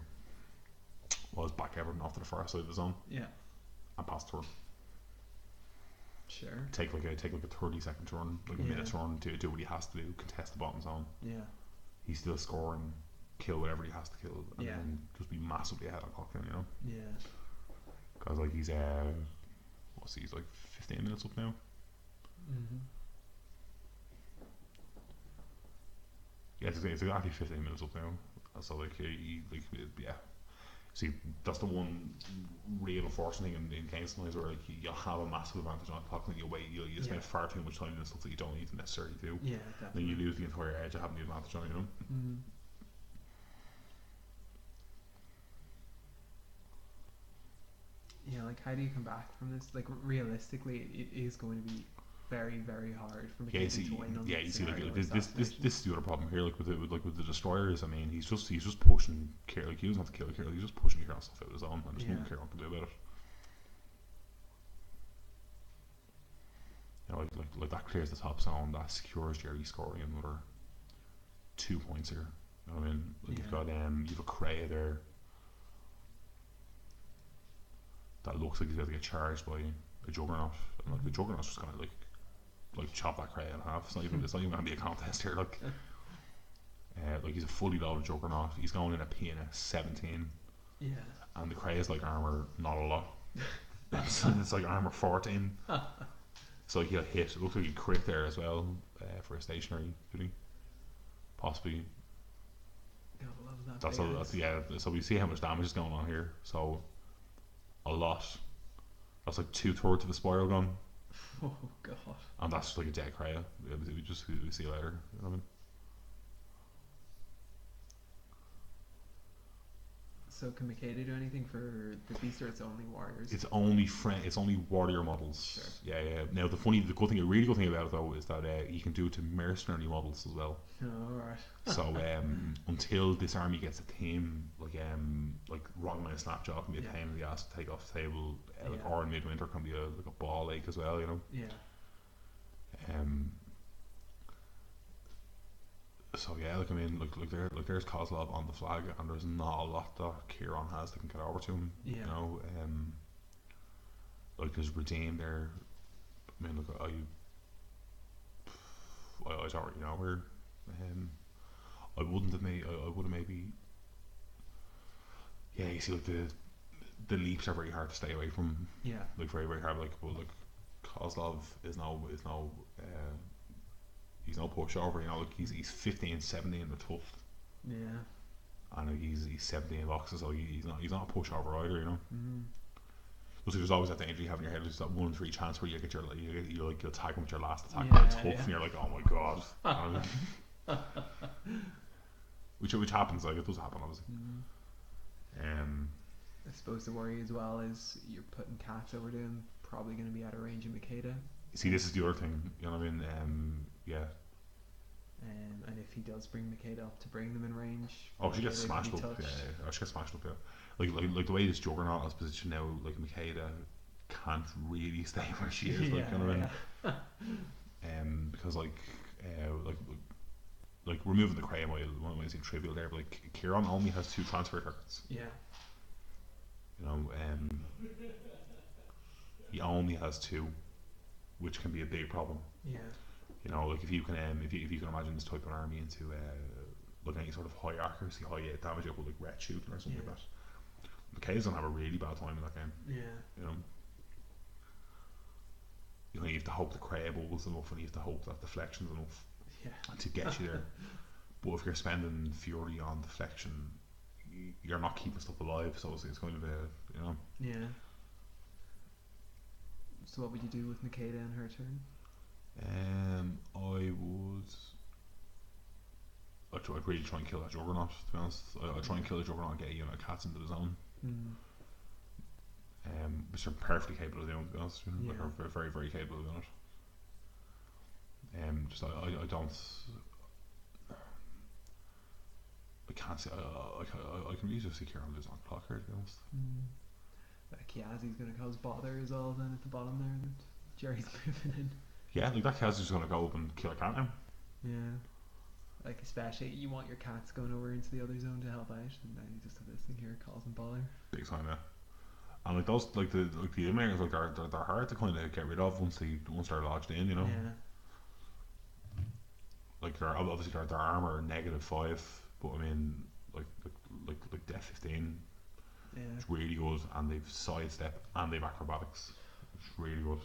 was back everything off to the far side of the zone. Yeah. And pass turn. Sure. Take like a 30-second turn, like a minute turn to do what he has to do, contest the bottom zone. Yeah. He's still scoring, kill whatever he has to kill, and then just be massively ahead on clock then, you know? Yeah. Because like he's he's like 15 minutes up now. Yeah, it's exactly 15 minutes up now. So like See, that's the one real unfortunate thing in games sometimes where like you'll have a massive advantage on clock and you'll spend far too much time in stuff that you don't need to necessarily do. Yeah, definitely. Then you lose the entire edge of having the advantage on, you know. Yeah, like how do you come back from this? Like realistically, it is going to be very, very hard for Yeah, you Makeda see, to win on yeah, the you see, like scenario of this assassination. is the other problem here. Like with the destroyers, I mean, he's just pushing Kieran. Like he doesn't have to kill Kieran. He's just pushing Kieran stuff out of his own, and there's Yeah. nothing Kieran can do about it. You know, like that clears the top zone. That secures Gerry scoring another 2 points here. You know what I mean? Like Yeah. you've a Kreia there that looks like he's about to get charged by a Juggernaut, and like the Juggernaut's just gonna like chop that Kreia in half. It's not even gonna be a contest here. Like he's a fully loaded Juggernaut. He's going in a PNS 17, Yeah. and the Kreia's like armor not a lot. It's like armor 14. So he'll hit. It looks like he crit there as well for a stationary shooting. Possibly. God, I love that. That's Brigands. yeah. So we see how much damage is going on here. So a lot. That's like 2/3 of a spiral gun, Oh God. and that's like a dead Kreia. We see later. You know what I mean? So can Makeda do anything for the beast, or it's only warriors? It's only warrior models. Sure. Yeah. Now the really good thing about it though is that you can do it to mercenary models as well. Oh, right. So until this army gets a team, like Wrongman Snapjaw can be a Yeah. pain in the ass to take off the table. Like Yeah. or in Midwinter can be a ball ache as well. You know. Yeah. So yeah, like I mean, there's Kozlov on the flag, and there's not a lot that Ciaran has that can get over to him. Yeah. You know, like there's Redeem there. I mean, look, I don't really know where. I wouldn't have made. I would have maybe. Yeah, you see, like the leaps are very hard to stay away from. Yeah. Like very very hard. But Kozlov is no. He's no pushover, you know. Like he's 15, 17 in the tough, Yeah. and he's 17 boxes, so he's not a pushover either, you know. Mm. But there's always that danger you have in your head. There's that 1 in 3 chance where you get you'll tag him with your last attack, Yeah, and it's tough, yeah. and you're like, oh my god. which happens, like it does happen, obviously. I suppose the worry as well is you're putting cats over to him, probably going to be out of range of Makeda. See, this is the other thing, you know what I mean? Yeah. And if he does bring Makeda up to bring them in range, Oh, she gets Makeda smashed can up. be Yeah, touched. yeah. Oh, she gets smashed up. Yeah. Like the way this Juggernaut is positioned now, like Makeda can't really stay where she is. Like, you know what I mean? Because like removing the Kreia might seem trivial there, but like Ciaran only has 2 transfer targets. Yeah. You know, he only has 2, which can be a big problem. Yeah. You know, like if you can imagine this type of army into like any sort of high accuracy, high damage output, like red shooting or something like that. Makeda's gonna have a really bad time in that game. Yeah. You know, you have to hope the Kreia bubbles enough, and you have to hope that deflection's enough Yeah. to get you there. But if you're spending fury on deflection, you're not keeping stuff alive. So it's kind of Yeah. So what would you do with Makeda in her turn? I'd really try and kill that Juggernaut, to be honest. I'd try and kill the Juggernaut and get cats into the zone. Which they're perfectly capable of doing, to be honest. Yeah. They're very, very capable of doing it. Just I don't. I can't see. I can really just see Ciaran lose on clock here, to be honest. Kiazi's going to cause bother as well then at the bottom there that Gerry's moving in. Yeah, like that cat's just gonna go up and kill a cat now. Yeah. Like especially you want your cats going over into the other zone to help out, and then you just have this thing here causing bother. Big time, yeah. And like those, like the Ilmariters, like they're hard to kind of get rid of once they're lodged in, you know. Yeah. Like they're obviously their armor -5, but I mean like Death 15, Yeah. it's really good, and they've sidestep and they've acrobatics, it's really good.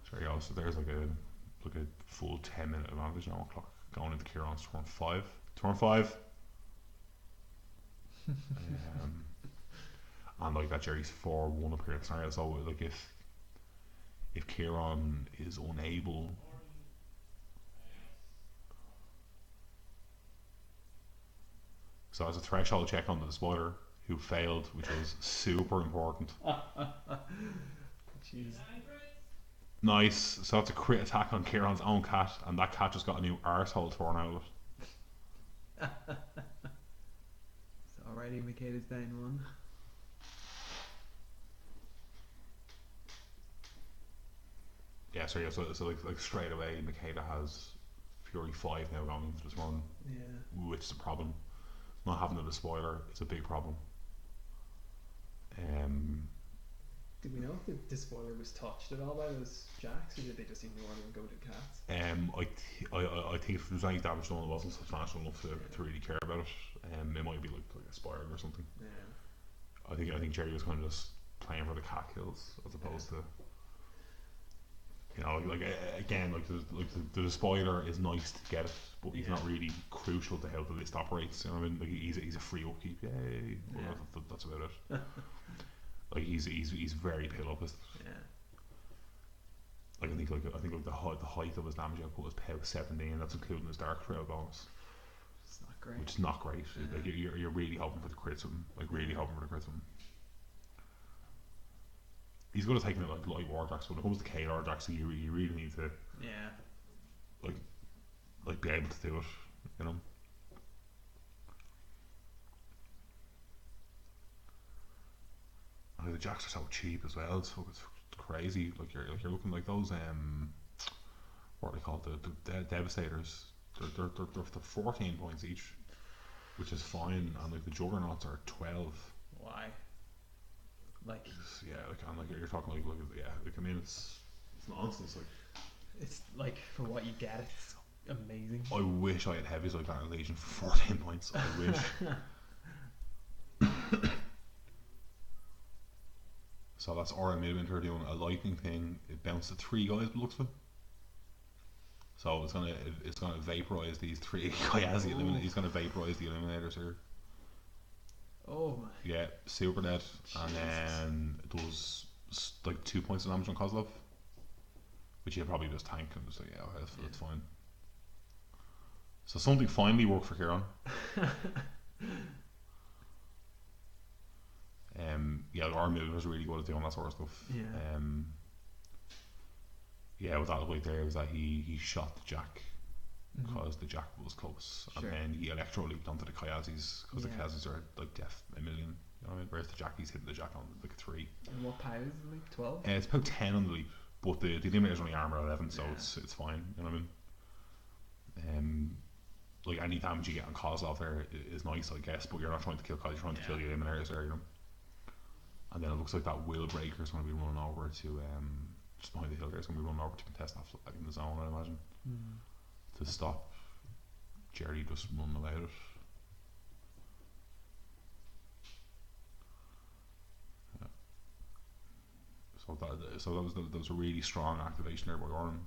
So yeah, so there's like a full 10-minute advantage now on clock going into Ciaran's turn 5. Turn 5. And like that Gerry's 4-1 up here at the scenario. So like if Ciaran is unable, so as a threshold check onto the spoiler who failed, which was super important. jeez. Nice. So that's a crit attack on Ciaran's own cat, and that cat just got a new arsehole torn out of it. So alrighty, Makeda's down 1. Yeah, so like straight away, Makeda has Fury 5 now going into this run, Yeah. which is a problem. Not having the spoiler is a big problem. Did we know if the spoiler was touched at all by those jacks, or did they just ignore them and go to the cats? I think if there was any damage done, it wasn't substantial enough to really care about it. It might be like a spoiler or something. Yeah. I think Gerry was kind of just playing for the cat kills as opposed to, you know, like again, like the spoiler is nice to get it, but he's not really crucial to how the list operates. You know what I mean? Like he's a free upkeep, yay. Well, that's about it. Like he's very pill up. Yeah. Like I think the height of his damage output is POW 17. That's including his dark trail bonus. It's not great. Which is not great. Yeah. Like you're really hoping for the criticism. Like really hoping for the criticism. He's good at taking it like light war jacks. When it comes to KR jacks, you really need to like be able to do it. You know. The jacks are so cheap as well. It's crazy. Like you're looking like those what are they called, the Devastators. They're 14 points each, which is fine. And like the Juggernauts are 12. Why? Like yeah, like and like you're talking like I mean it's nonsense. Like it's like for what you get, it's amazing. I wish I had heavies like that in Legion for 14 points. I wish. So that's Aura Midwinter doing a lightning thing. It bounced to 3 guys, but looks of it. So it's gonna vaporize these 3 guys. He's gonna vaporize the Eliminators here. Oh my. Yeah, super dead, and then it does like 2 points of damage on Kozlov, which he'll probably just tank and just like that's fine. So something finally worked for Ciaran. Our move was really good at doing that sort of stuff. What that looked like there was that he shot the Jack because the Jack was close, and then he electro leaped onto the Kayazis because the Kayazis are like death a million. You know what I mean? Whereas the Jack, he's hitting the Jack on like a 3. And what power is it, like 12? It's about 10 on the leap, but the Eliminator's only armor 11, so it's fine. You know what I mean? Like any damage you get on Kozlov there is nice, I guess, but you're not trying to kill Kozlov, you're trying to kill the Eliminators there, you know. And then it looks like that Will Breaker is going to be running over to just behind the hill there. It's going to be running over to contest that in the zone, I imagine, to stop Gerry just running about it. So that was a really strong activation there by Oran.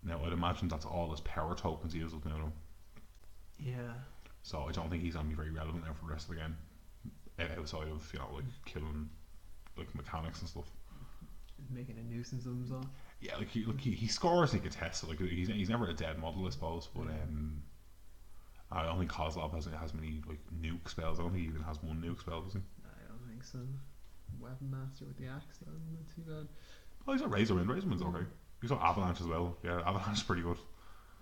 Now I'd imagine that's all his power tokens he uses now. Yeah. So I don't think he's gonna be very relevant now for the rest of the game, outside of like killing like mechanics and stuff. Making a nuisance of himself. Yeah, like he scores and he contests. Like he's never a dead model, I suppose. But I don't think Kozlov has many like nuke spells. I don't think he even has one nuke spell, does he? I don't think so. Weapon master with the axe, though, not too bad. Oh, he's got Razorwind. Razorwind's okay. He's got Avalanche as well. Yeah, Avalanche is pretty good.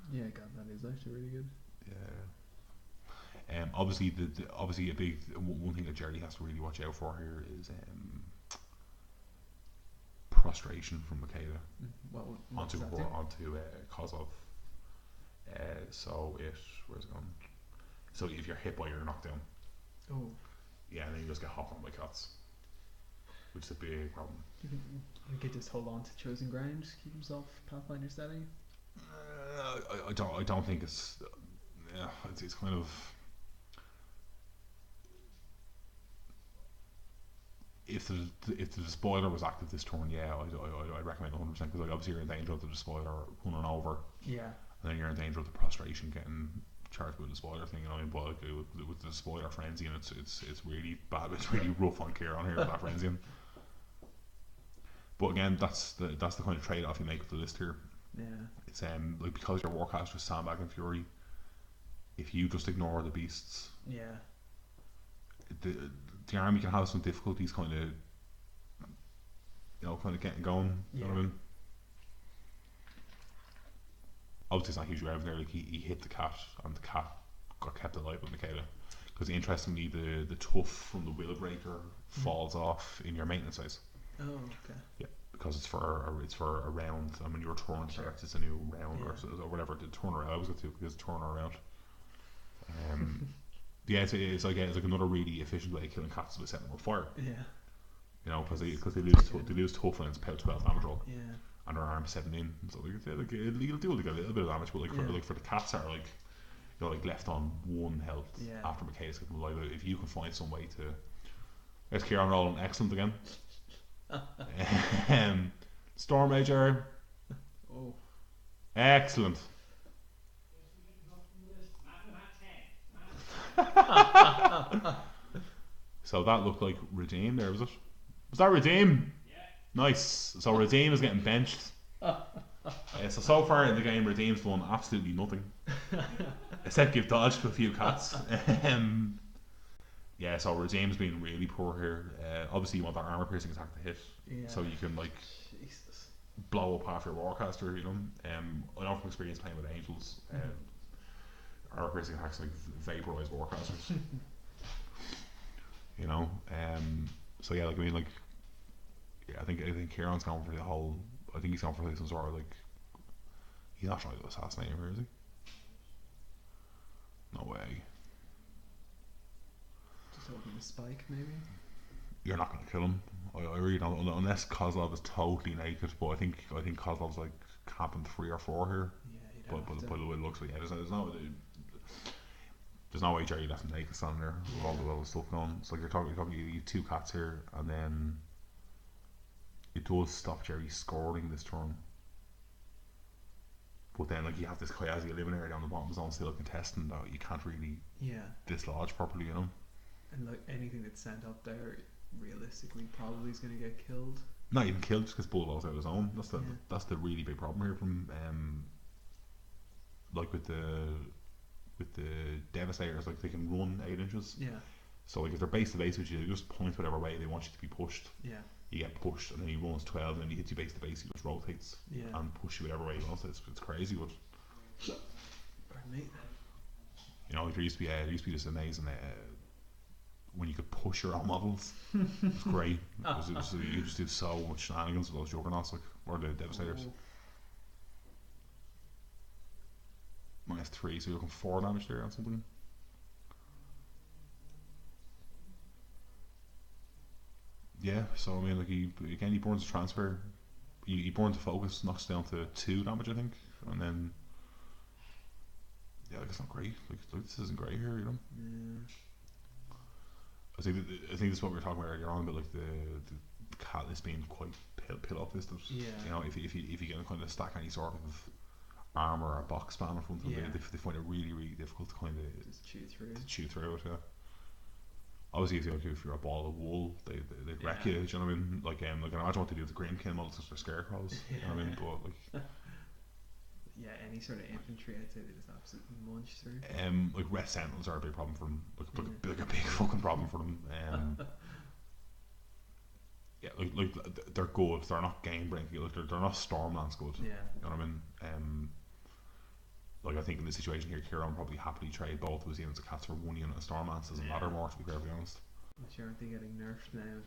Yeah, God, that is actually really good. Yeah. Obviously, obviously a big one thing that Gerry has to really watch out for here is prostration from Makeda onto Kozlov. Where's it going? So if you're hit by your knockdown, and then you just get hopped on by cats, which is a big problem. You could just hold on to chosen ground, keep himself Pathfinder steady. I don't think it's kind of. If the spoiler was active this turn, I'd recommend 100% because like obviously you're in danger of the spoiler running over. Yeah. And then you're in danger of the prostration getting charged with the spoiler thing. You know, but like, with the spoiler frenzy, and it's really bad. It's really rough on Ciaran here with that frenzy. But again, that's the kind of trade off you make with the list here. Yeah. It's like because your Warcaster is Sandbag and Fury. If you just ignore the beasts. Yeah. the army can have some difficulties kind of, kind of getting going. You know what I mean? Obviously, it's not hugely relevant there. Like he hit the cat, and the cat got kept alive with Makeda. Because interestingly, the tuft from the wheel breaker falls off in your maintenance phase. Oh, okay. Yeah, because it's for a round, and when your turn starts, it's a new round or whatever. The turn around, I was going to because turn around. Yeah, it's like another really efficient way of killing cats by setting them on fire. Yeah. Because they lose tough and it's about 12 damage roll. Yeah. And their arm's 17, so you'll do like a little bit of damage, but for the cats that are like left on 1 health after Makeda getting alive, if you can find some way to. There's Ciaran rolling excellent again. Storm Major. Oh. Excellent. So that looked like Redeem there, was it? Was that Redeem? Yeah. Nice. So Redeem is getting benched. So far in the game, Redeem's done absolutely nothing. Except give dodge to a few cats. Yeah, so Redeem's been really poor here. Obviously you want that armor piercing attack to hit. Yeah. So you can Jesus. blow up half your warcaster, I know from experience playing with angels, armor piercing attacks vaporize warcasters. So yeah, I think Ciaran's going for the whole. I think he's going for some sort of he's not trying to assassinate him, is he? No way. Just open a spike, maybe. You're not going to kill him. I really don't, unless Kozlov is totally naked. But I think Kozlov's camping 3 or 4 here. Yeah, But by the way it looks like there's no way Gerry left him naked standing there with all the stuff going. It's like you're talking you 2 cats here, and then it does stop Gerry scoring this turn. But then you have this quasi eliminator down the bottom zone still contesting that you can't really dislodge properly, And anything that's sent up there realistically probably is going to get killed. Not even killed, just because Bulldog's out of his own. That's the really big problem here from with the Devastators, they can run 8 inches. Yeah. So if they're base to base with you, they just point whatever way they want you to be pushed. Yeah. You get pushed, and then he runs 12, and then he hits you base to base. He just rotates and push you whatever way he wants. It's crazy, but pardon me. There used to be this amazing when you could push your own models. It's great. You just do so much shenanigans with those juggernauts, or the Devastators. -3, so you're looking 4 damage there on something. Yeah, so I mean, he burns a transfer, he burns a focus, knocks down to 2 damage, I think, and then it's not great. This isn't great here, Yeah. I think this is what we were talking about earlier on, but the catalyst being quite pill off listed. Yeah. If you can kind of stack any sort of armor or box spam in front of them, they find it really, really difficult to kind of just chew through it. Yeah. Obviously, if you're a ball of wool, they'd wreck you. Do you know what I mean? I imagine what they do with the Greenkin models since they're scarecrows. You know what I mean? But yeah, any sort of infantry, I'd say they just absolutely munch through. Red Sentinels are a big problem for them. A big fucking problem for them. Yeah, they're good. They're not game breaking. They're not Stormlands good. Yeah. You know what I mean? I think in this situation here, Ciaran probably happily trade both of his units of cats for 1 unit of Stormlands. Doesn't matter more, to be perfectly honest. I'm sure aren't they getting nerfed now?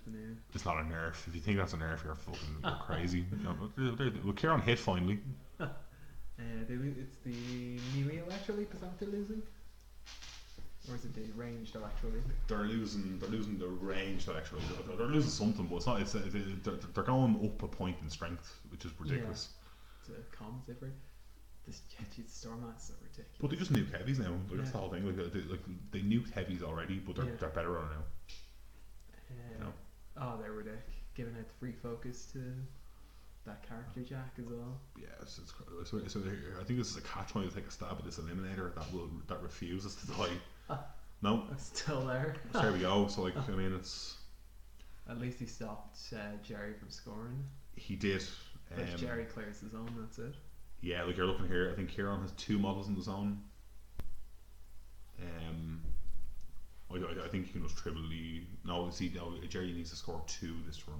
It's not a nerf. If you think that's a nerf, you're crazy. Ciaran hit finally. It's the melee electro leap, is that what they're losing? Or is it the ranged electro leap? They're losing the ranged electro leap. They're losing something, but it's not. They're going up a point in strength, which is ridiculous. Yeah. It's a common difference. This Stormlands are ridiculous. But they just nuke heavies now. That's the whole thing. They nuked heavies already, but they're better on now. Oh, they were giving out the free focus to that character Jack as well. Yeah, so I think this is a cat trying to take a stab at this eliminator that refuses to die. No, it's still there. So there we go. So I mean, it's at least he stopped Gerry from scoring. He did. If Gerry clears the zone, that's it. Yeah, you're looking here. I think Ciaran has 2 models in the zone. I think you can just trivially. No, see, no, Gerry needs to score 2 this turn.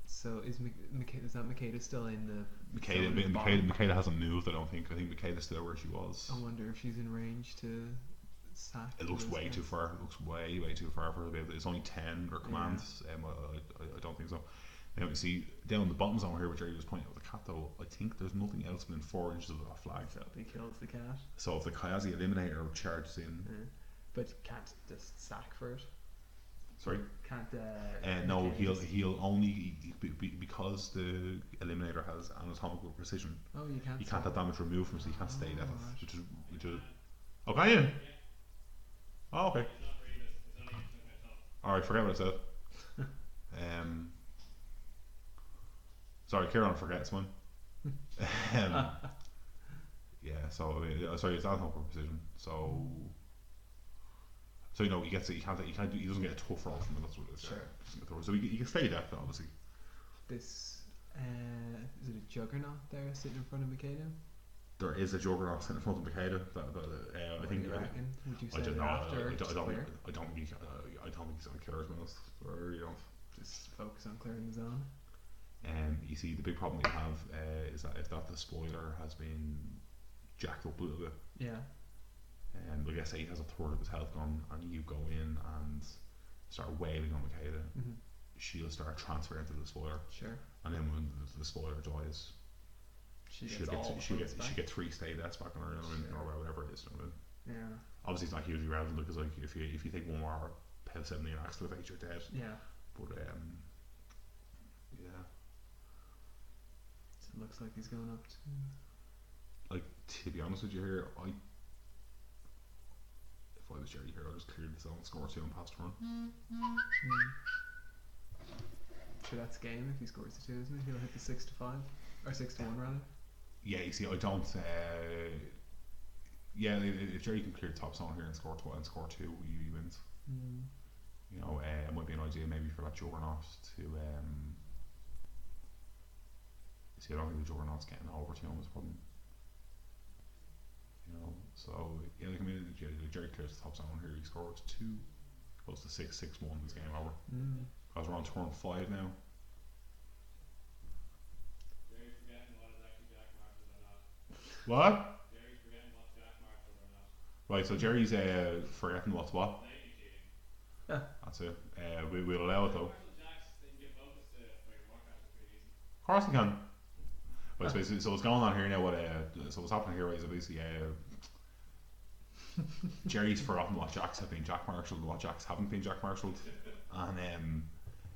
So is Makeda still in the Makeda, zone at the bottom? Makeda hasn't moved. I don't think. I think Makeda's still where she was. I wonder if she's in range to sack. It looks those way guys. too far. It looks way too far for her to be able. It's only 10 or commands. I don't think so. Now you see down in the bottom zone here, which Gerry was pointing out with the cat though. I think there's nothing else within 4 inches of that flag. So he kills the cat. So if the Kayazi Eliminator charges in, But can't just sack for it. sorry. Can't. No, Makeda he'll only because the Eliminator has anatomical precision. Oh, you can't. You can't have damage removed from it, so you can't stay death. right. Which is. Oh, can you? Oh, okay. It's not really, it's only at the top. Alright, forget what I said. Sorry, Ciaran forgets one. Yeah, so sorry, it's anatomical precision. So you know he gets it. He doesn't get a tough roll from it. That's what it is. Sure. So he can stay death, obviously. This is it a juggernaut there sitting in front of Makeda? There is a juggernaut sitting in front of Makeda. I What think. do you reckon? Would you say I don't know. after I just don't clear? think he's on killer to be honest. I really don't. Just focus on clearing the zone. You see, the big problem you have is that if that the spoiler has been jacked up a little bit, Yeah. like I say, he has a third of his health gone, and you go in and start wailing on Makeda, she'll start transferring to the spoiler, Sure. and then when the spoiler dies, She she'll get 3 stay deaths back on her, you know what I mean, or whatever it is. You know what I mean? Yeah. Obviously, it's not hugely relevant because like if you take one more pale 70 and axe to the face, you're dead. Yeah. But yeah. So it looks like he's going up to. Like, to be honest with you here, if I was Gerry here, I'd just clear this out and score 2 and pass turn. Sure, that's game if he scores the 2, isn't it? He'll hit the 6 to 5 or 6 to 1 rather. Yeah, you see, I don't. Yeah, if Gerry can clear the top zone here and score 2, he wins. You know, it might be an idea maybe for that juggernaut to. See, I don't think the juggernaut's getting over to him is a problem. You know, so yeah, like I mean, Gerry clears the top zone here. He scores 2, goes to 6-6-1. This game over. Because we're on turn 5 now. Gerry's forgetting what is actually Jack Marshall or not. What? Gerry's forgetting what's Jack Marshall or not. Right, so Gerry's forgetting what's what. Slightly cheating. That's it. We'll allow it though. Marshall Jacks, they can give focus to for your warcraft, it's pretty easy. Of course we can. Right, so what's going on here now? So what's happening here is basically Gerry's forgotten what jacks have been Jack marshalled and what jacks haven't been Jack marshalled, and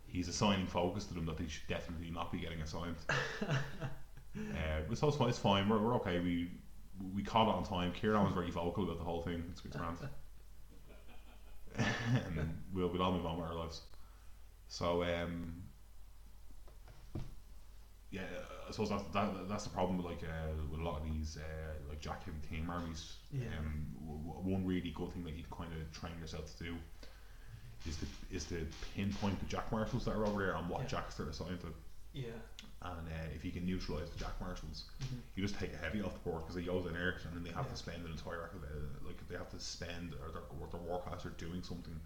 he's assigning focus to them that they should definitely not be getting assigned. So it's fine. We're okay. We caught it on time. Ciaran was very vocal about the whole thing. It's grand. And then we'll all move on with our lives. So yeah, I suppose that's the problem with with a lot of these like Jack heavy team armies. One really good thing that you can kind of train yourself to do is to pinpoint the Jack marshals that are over there and what jacks they're assigned to. Yeah. And if you can neutralise the Jack marshals, you just take a heavy off the board because they goes inert, and then they have to spend an entire like they have to spend or their warcaster doing something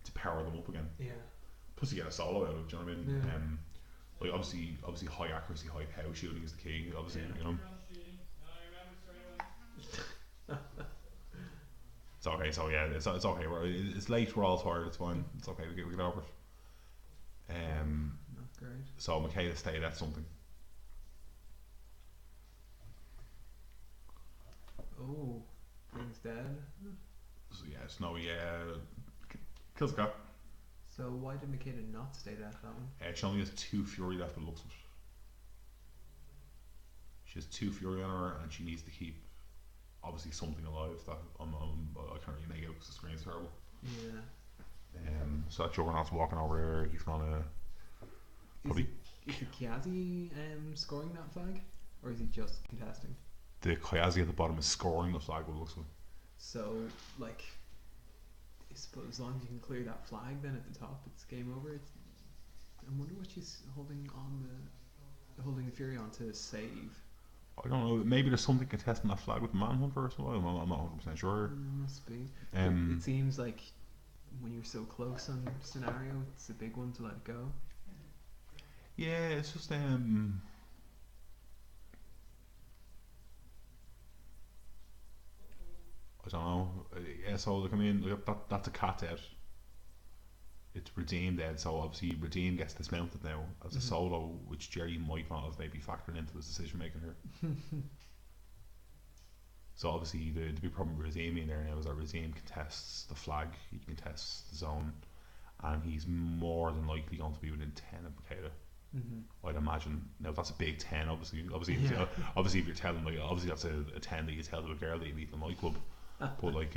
to power them up again. Yeah. Plus you get a solo out of it. Do you know what I mean? Yeah. Like obviously high accuracy, high power shooting is the key. Obviously, you know. It's okay. So yeah, it's okay. It's late. We're all tired. It's fine. It's okay. We get over it. Not great. So Makeda stayed at something. Oh, thing's dead. So yeah, Snowy kills the cat. So why did Makeda not stay dead that one? She only has 2 fury left by the looks of it. She has 2 fury on her, and she needs to keep obviously something alive that I can't really make out because the screen's terrible. Yeah. So that juggernaut's walking over there. He's gonna probably. Is it Kiazi scoring that flag, or is he just contesting? The Kayazi at the bottom is scoring the flag. What it looks like. So like, I suppose as long as you can clear that flag, then at the top it's game over. I wonder what she's holding the fury on to save. I don't know. Maybe there's something contesting that flag with the manhunter or something. I'm not 100% sure. Must be. Um, It seems like when you're so close on scenario, it's a big one to let go. Yeah, it's just I don't know. Yeah, so like I mean, like, that's a cat dead. It's Redeem dead, so obviously Redeem gets dismounted now as a solo, which Gerry might not have maybe factored into his decision making here. So obviously the big problem with Redeem in there now is that Redeem contests the flag, he contests the zone, and he's more than likely going to be within 10 of Makeda. I'd imagine. Now that's a big 10, obviously. Yeah. Obviously if you're telling, like, obviously that's a 10 that you tell to a girl that you meet in the nightclub. But like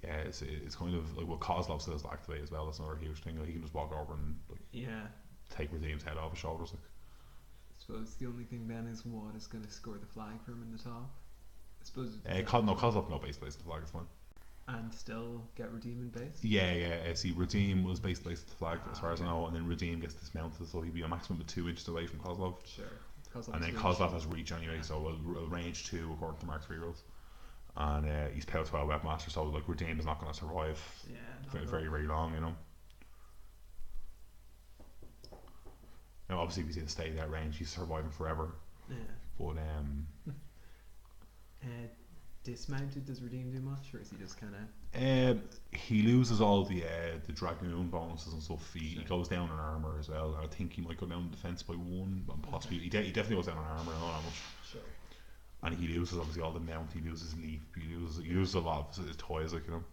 yeah, it's kind of like what Kozlov says to activate as well. That's another huge thing. Like, he can just walk over and like Yeah. take Redeem's head off his shoulders. Like. I suppose the only thing then is what is going to score the flag for him in the top. I suppose. Kozlov no base place the flag is fine. And still get Redeem in base. Yeah. See, Redeem was base place the flag as far as I know, and then Redeem gets dismounted, so he'd be a maximum of 2 inches away from Kozlov. Sure. And then Kozlov has reach anyway, so a range 2 according to Mark 3 rules. And he's power 12 webmaster, so like Redeem is not going to survive very, very long, you know. Now obviously if he's in a stay that range, he's surviving forever. Yeah. But dismounted, does Redeem do much, or is he just kind of? he loses all the dragoon bonuses and stuff. He goes down in armor as well. I think he might go down in defense by 1, and possibly he definitely goes down in armor. Not that much. Sure. And he loses obviously all the mount. He loses leaf. He loses a lot of his toys. Like, you know,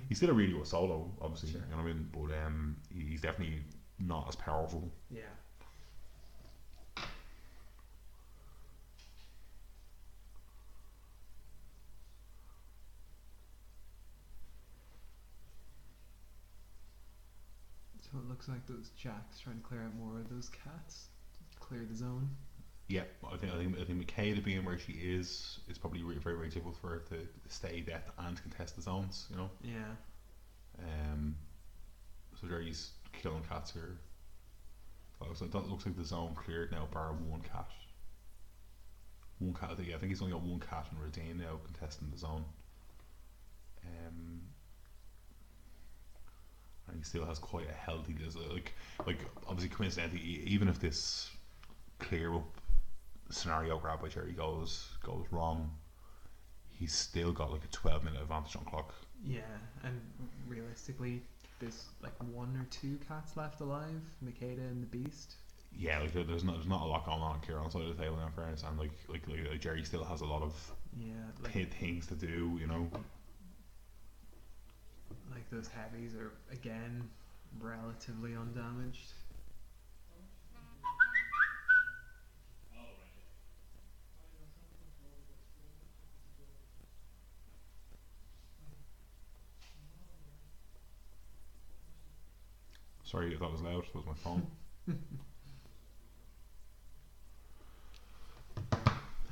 he's still a really good solo, obviously. Sure. You know what I mean? But he's definitely not as powerful. Yeah. So it looks like those jacks trying to clear out more of those cats, clear the zone. Yeah, I think Makeda being where she is probably very, very difficult for her to stay death and contest the zones. You know. Yeah. So Gerry's killing cats here. That looks like the zone cleared now, bar 1 cat. 1 cat. Yeah, I think he's only got 1 cat and Redeem now contesting the zone. And he still has quite a healthy like obviously coincidentally, even if this clear up scenario grab by Gerry goes wrong, he's still got like a 12-minute advantage on clock. Yeah, and realistically, there's like 1 or 2 cats left alive, Makeda and the Beast. Yeah, like there's not a lot going on here on the side of the table now, in fairness, and like Gerry still has a lot of things to do, you know. Like those heavies are again relatively undamaged. Sorry if that was loud, that was my phone.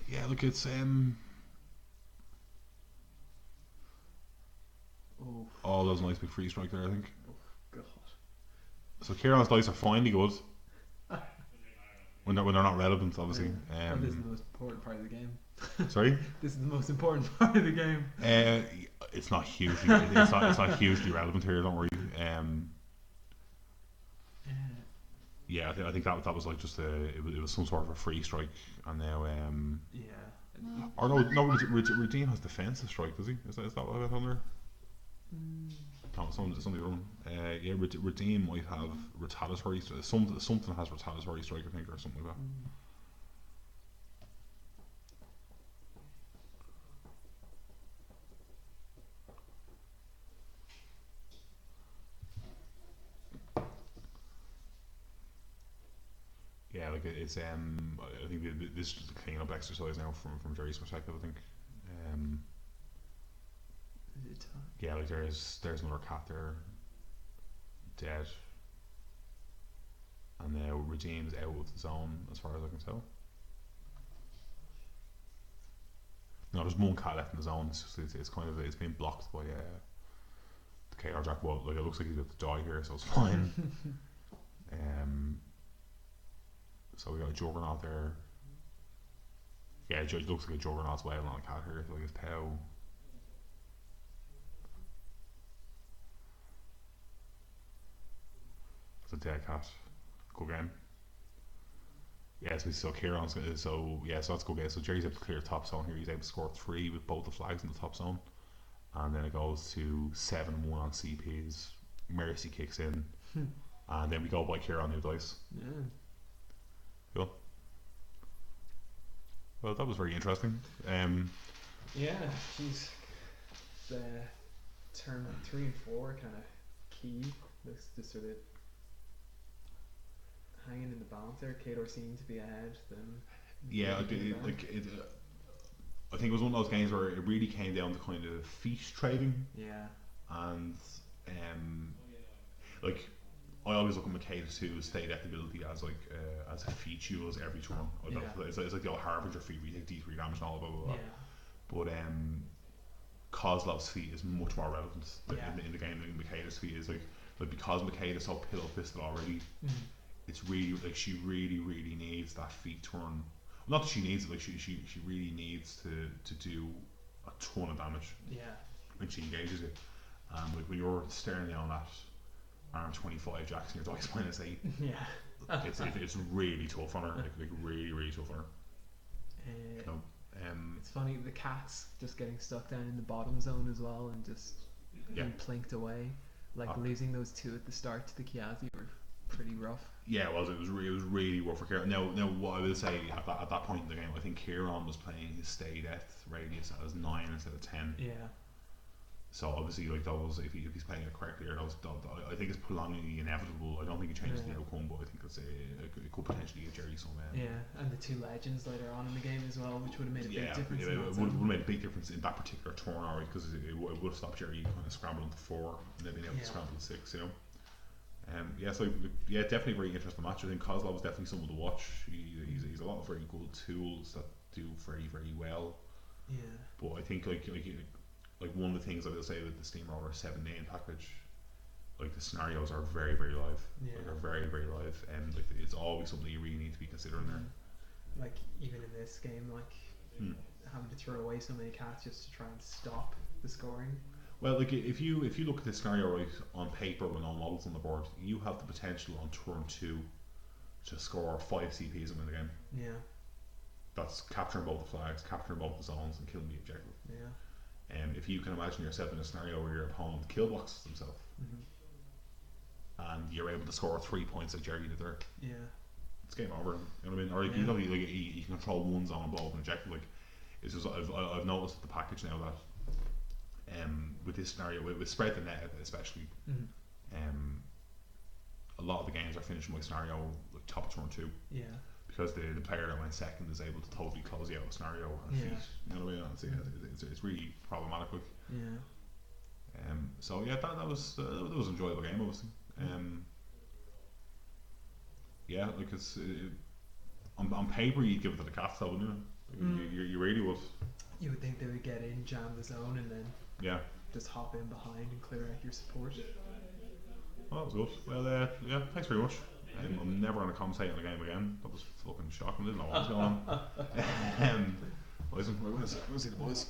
Yeah, look, it's oh, that was a nice big free strike there, I think. Oh god. So Ciaran's dice are finally good. When they're not relevant, obviously. This is the most important part of the game. Sorry? This is the most important part of the game. It's not hugely it's not hugely relevant here, don't worry. Yeah, I think that was like just it was some sort of a free strike, and now yeah. or no, Redeem has defensive strike, does he? Is that what I went on there? No, something wrong. Yeah, Redeem might have retaliatory. Something has retaliatory strike, I think, or something like that. Yeah, like it's I think this is just a clean up exercise now from Gerry's perspective, I think. Yeah, like there's another cat there dead, and now Redeem's out of the zone as far as I can tell. No, there's 1 cat left in the zone. It's kind of it's being blocked by the KR Jack. Well, like it looks like he's about to die here, so it's fine. So we got a Juggernaut there. Yeah, it looks like a Juggernaut's wailing on a cat here. So like his POW. the dead cat. Good game. Yes, so Ciaran's so that's a good game. So Gerry's able to clear the top zone here. He's able to score 3 with both the flags in the top zone, and then it goes to 7-1 on CPs. Mercy kicks in, and then we go by Ciaran who dies. Yeah. Cool. Well, that was very interesting. Yeah, jeez. The turn 3 and 4 kind of key. This sort of hanging in the balance there. Cador seemed to be ahead. Then Yeah, I think it was one of those games where it really came down to kind of feat trading, yeah, and like I always look at Makeda2's state ability as like as a feat you use every turn. It's like the old Harbinger feat where you take D3 damage and all blah blah blah. yeah, But Kozlov's feat is much more relevant in the game than Makeda's feat is. Like because Makeda's so pillow fisted already, it's really like she really needs that feat turn. Not that she needs it, like she really needs to do a ton of damage yeah, when she engages it. Like when you're staring down that arm 25 Jackson, your dice minus 8. yeah. It's really tough on her. Like really tough on her. It's funny, the cats just getting stuck down in the bottom zone as well and just being plinked away. Like losing those 2 at the start to the Chiazzi were pretty rough. Yeah, it was really rough for Ciaran. Now what I will say at that point in the game, I think Ciaran was playing his stay death radius as 9 instead of 10. Yeah. So obviously, like those, if he's playing it correctly, or I think it's prolonging inevitable. I don't think it changes the outcome, but I think it could potentially give Gerry some. Yeah, and the 2 legends later on in the game as well, which would have made a big difference. Yeah, it would have made a big difference in that particular turn, alright, because it would have stopped Gerry kind of scrambling to 4 and then being able to scramble to 6. You know. Definitely a very interesting match. I think Kozlov was definitely someone to watch. He's a lot of very good tools that do very well. Yeah. But I think like one of the things I will say with the Steamroller 7-9 package, like the scenarios are very live. Yeah. Like are very live, and like it's always something you really need to be considering there. Like even in this game, like having to throw away so many cats just to try and stop the scoring. Well, like if you look at the scenario right on paper with no models on the board, you have the potential on turn 2 to score 5 CPs and win the game. Yeah. That's capturing both the flags, capturing both the zones, and killing the objective. Yeah. If you can imagine yourself in a scenario where your opponent kill boxes himself, and you're able to score 3 points like Gerry did there, it's game over. You know what I mean? Or you know, like you can control one zone and blow up an objective. Like it's just I've noticed with the package now that with this scenario, with spread the net especially, a lot of the games are finishing by scenario like top of turn 2. Yeah. Because the player that went second is able to totally close the out scenario and feat. You know what I mean? It's really problematic. Like. Yeah. So yeah, that was an enjoyable game, obviously. Yeah, like it's on paper you'd give it to the cats, though, wouldn't you? You really would. You would think they would get in, jam the zone, and then just hop in behind and clear out your support. Well, that was good. Well, yeah, thanks very much. I'm never going to commentate on the game again. That was fucking shocking. I didn't know what was going on. Listen, we're going to see the boys.